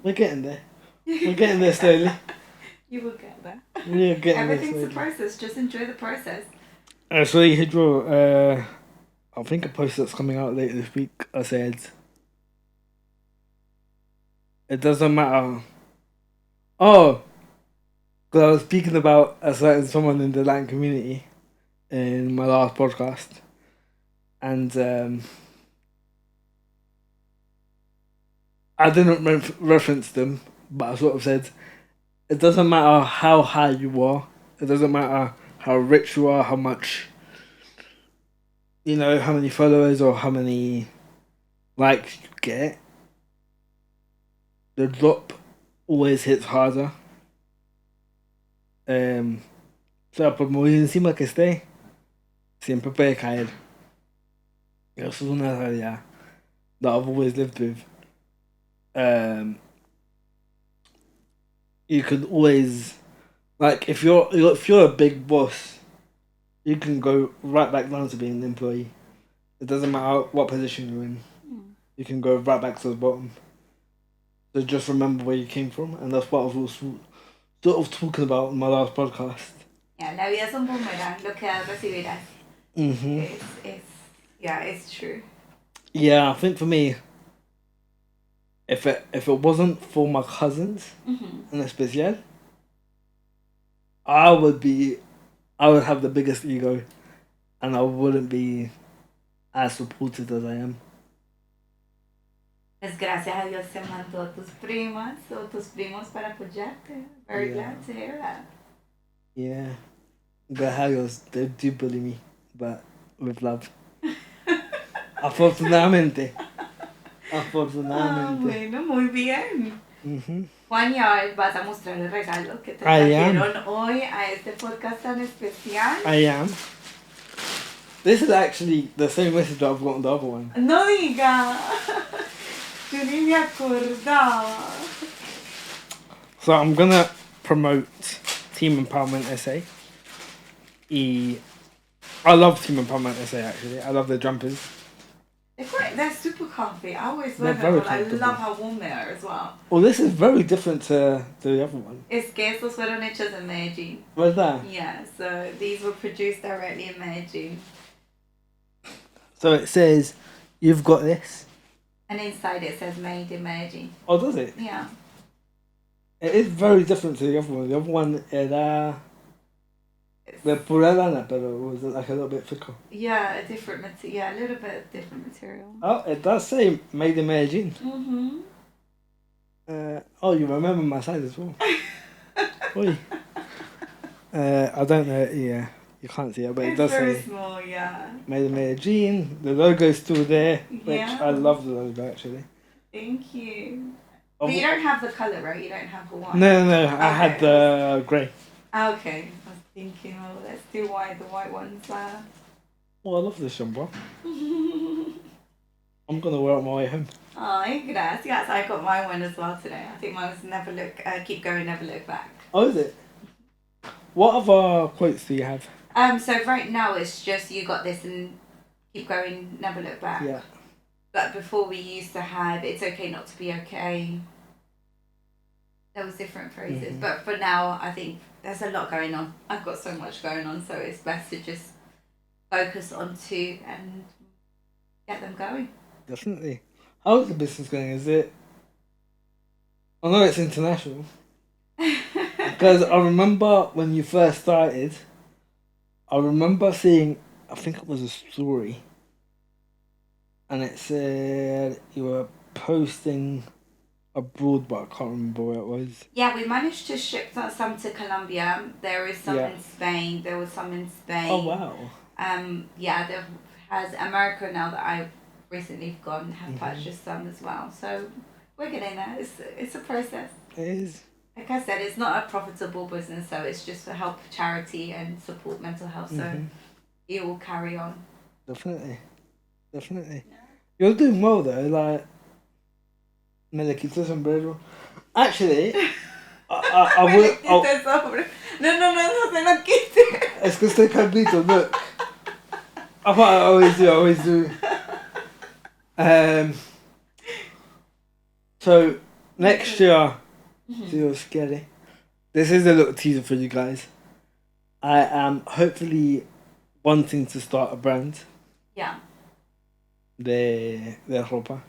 We're getting there. We're getting there slowly. You will get there. We're getting Everything's there a process. Just enjoy the process. So Hidro, I think a post that's coming out later this week. I said it doesn't matter. Oh, because I was speaking about a certain someone in the Latin community in my last podcast, and I didn't reference them, but I sort of said it doesn't matter how high you are, it doesn't matter how rich you are, how much, how many followers or how many likes you get. The drop always hits harder. O sea, por muy encima que esté, siempre puede caer. Eso es una realidad that I've always lived with. You can always, like, if you're a big boss, you can go right back down to being an employee. It doesn't matter what position you're in. You can go right back to the bottom. So just remember where you came from, and that's what I was sort of talking about in my last podcast. Yeah, la vida es un boomerang, lo que recibirás. Mm-hmm. It's true. Yeah, I think for me, if it wasn't for my cousins, in especial, I would have the biggest ego, and I wouldn't be as supported as I am. Pues gracias a Dios se mandó tus primas o tus primos para apoyarte. Very glad to hear that. Yeah. Gajagos, they do bully me, but with love. Afortunadamente. Bueno, muy bien. Mm-hmm. Juan, ya vas a mostrar el regalo que te trajeron hoy a este podcast tan especial. I am. This is actually the same message that I've got on the other one. No diga. Yo ni me acordaba. So I'm gonna promote Team Empowerment SA. I love Team Empowerment SA actually. I love their jumpers. They're super comfy. I always wear them, but I love how warm they are as well. Well, this is very different to the other one. Es que estos fueron hechos en Medellín. Where's that? Yeah, so these were produced directly in Medellín. So it says, you've got this. And inside it says made in Medellín. Oh, does it? Yeah. It is very different to the other one. The other one era the pura lana, but it was like a little bit thicker. Yeah, a little bit of different material. Oh, it does say made in Medellín. Mm-hmm. You remember my size as well. Oi. I don't know. Yeah, you can't see it, but it does say. It's very small, yeah. Made in Medellín. The logo's still there, which I love the logo actually. Thank you. But you don't have the colour, right? You don't have the white. No. I had the grey. Okay. I was thinking, let's do white. The white ones. Oh, I love this jumper. I'm gonna wear it on my way home. Oh, gracias. I got my one as well today. I think mine was keep going, never look back. Oh, is it? What other quotes do you have? So right now it's just you got this and keep going, never look back. Yeah. But before we used to have it's okay not to be okay. there was different phrases. But for now, I think there's a lot going on. I've got so much going on, so it's best to just focus on two and get them going. Definitely. How's the business going? Is it? I know it's international. Because I remember when you first started, I remember seeing, I think it was a story, and it said you were posting abroad, but I can't remember where it was. Yeah, we managed to ship some to Colombia. There is some in Spain. There was some in Spain. Oh, wow. Yeah, there has America now that I've recently gone have purchased some as well. So we're getting there. It's a process. It is. Like I said, it's not a profitable business, so it's just to help charity and support mental health. So it will carry on. Definitely. Yeah. You're doing well though, like me le quito el sombrero. Actually, I would. No, se lo quite. Es que estoy calvito, look. I thought I always do. So next year, so you're scary. This is a little teaser for you guys. I am hopefully wanting to start a brand. Yeah. De ropa.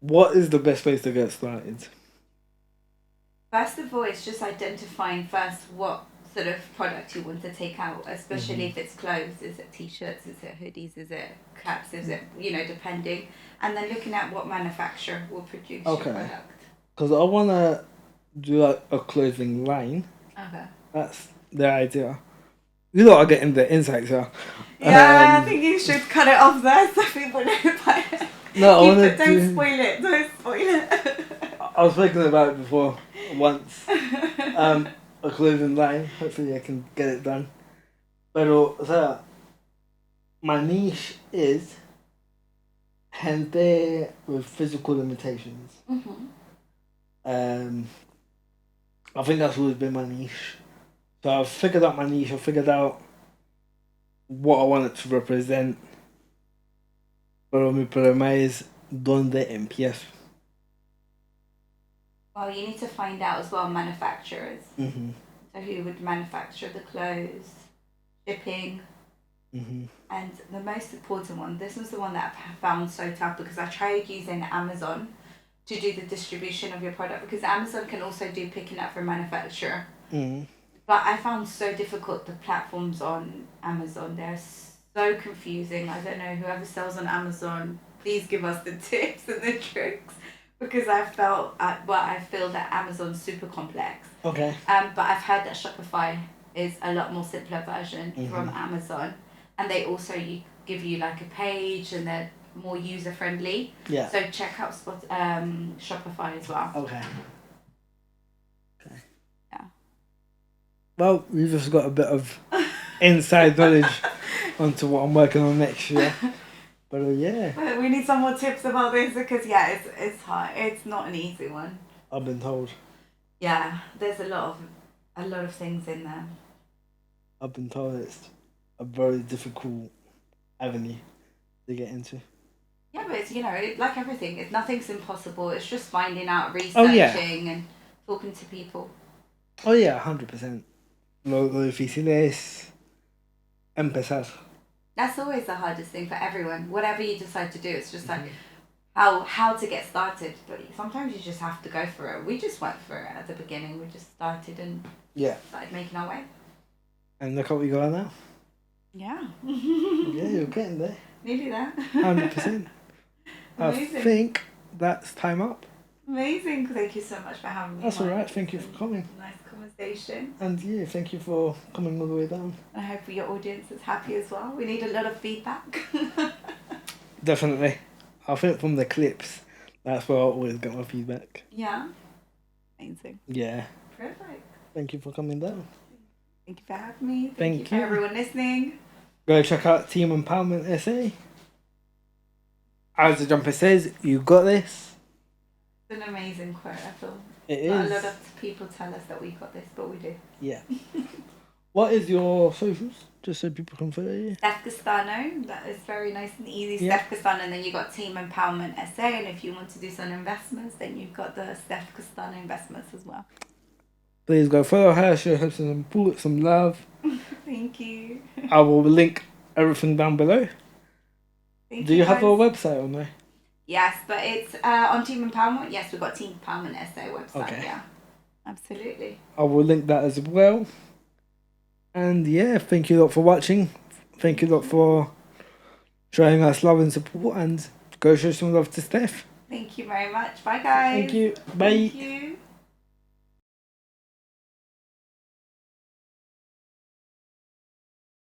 What is the best place to get started? First of all, it's just identifying first what sort of product you want to take out, especially if it's clothes. Is it t-shirts? Is it hoodies? Is it caps? Is it, depending. And then looking at what manufacturer will produce your product. Because I want to do like a clothing line. Okay. That's the idea. You know, I get in the insights here. Yeah, I think you should cut it off there so people don't buy it. No, I want to Don't spoil it. Don't spoil it. I was thinking about it before once. A clothing line. Hopefully I can get it done. Pero, o sea, my niche is gente with physical limitations. I think that's always been my niche. So I've figured out my niche. I've figured out what I want it to represent. Pero mi problema es dónde empiezo. Well, you need to find out as well manufacturers. So who would manufacture the clothes, shipping, and the most important one. This was the one that I found so tough because I tried using Amazon to do the distribution of your product because Amazon can also do picking up from manufacturer. But I found so difficult the platforms on Amazon. They're so confusing. I don't know, whoever sells on Amazon, please give us the tips and the tricks. Because I feel that Amazon's super complex. Okay. But I've heard that Shopify is a lot more simpler version from Amazon, and they also give you like a page, and they're more user friendly. Yeah. So check out Shopify as well. Okay. Yeah. Well, we've just got a bit of inside knowledge onto what I'm working on next year. But yeah. But we need some more tips about this because it's hard. It's not an easy one. I've been told. Yeah, there's a lot of things in there. I've been told it's a very difficult avenue to get into. Yeah, but it's, like everything, nothing's impossible. It's just finding out, researching, and talking to people. Oh yeah, 100%. Lo difícil es empezar. That's always the hardest thing for everyone. Whatever you decide to do, it's just like how to get started. But sometimes you just have to go for it. We just went for it at the beginning. We just started and started making our way. And look what we got now. Yeah. Yeah, you're getting there. Nearly there. 100%. I think that's time up. Amazing. Thank you so much for having me. That's all right. Thank you for coming. Nice conversation. And yeah, thank you for coming all the way down. I hope your audience is happy as well. We need a lot of feedback. Definitely. I think from the clips, that's where I always get my feedback. Yeah. Amazing. Yeah. Perfect. Thank you for coming down. Thank you for having me. Thank you for everyone listening. Go check out TeamempowermentSA. As the jumper says, you got this. It's an amazing quote, I feel. It is. A lot of people tell us that we got this, but we do. Yeah. What is your socials? Just so people can follow you. StephCastano, that is very nice and easy. Yeah. StephCastano, and then you got TeamempowermentSA, and if you want to do some investments, then you've got the StephCastano investments as well. Please go follow her, show her some support, some love. Thank you. I will link everything down below. Do you have a website on there? Yes, but it's on Team Empowerment. Yes, we've got Team Empowerment SA website. Okay. Yeah, absolutely. I will link that as well. And yeah, thank you a lot for watching. Thank you a lot for showing us love and support. And go show some love to Steph. Thank you very much. Bye, guys. Thank you. Bye. Thank you.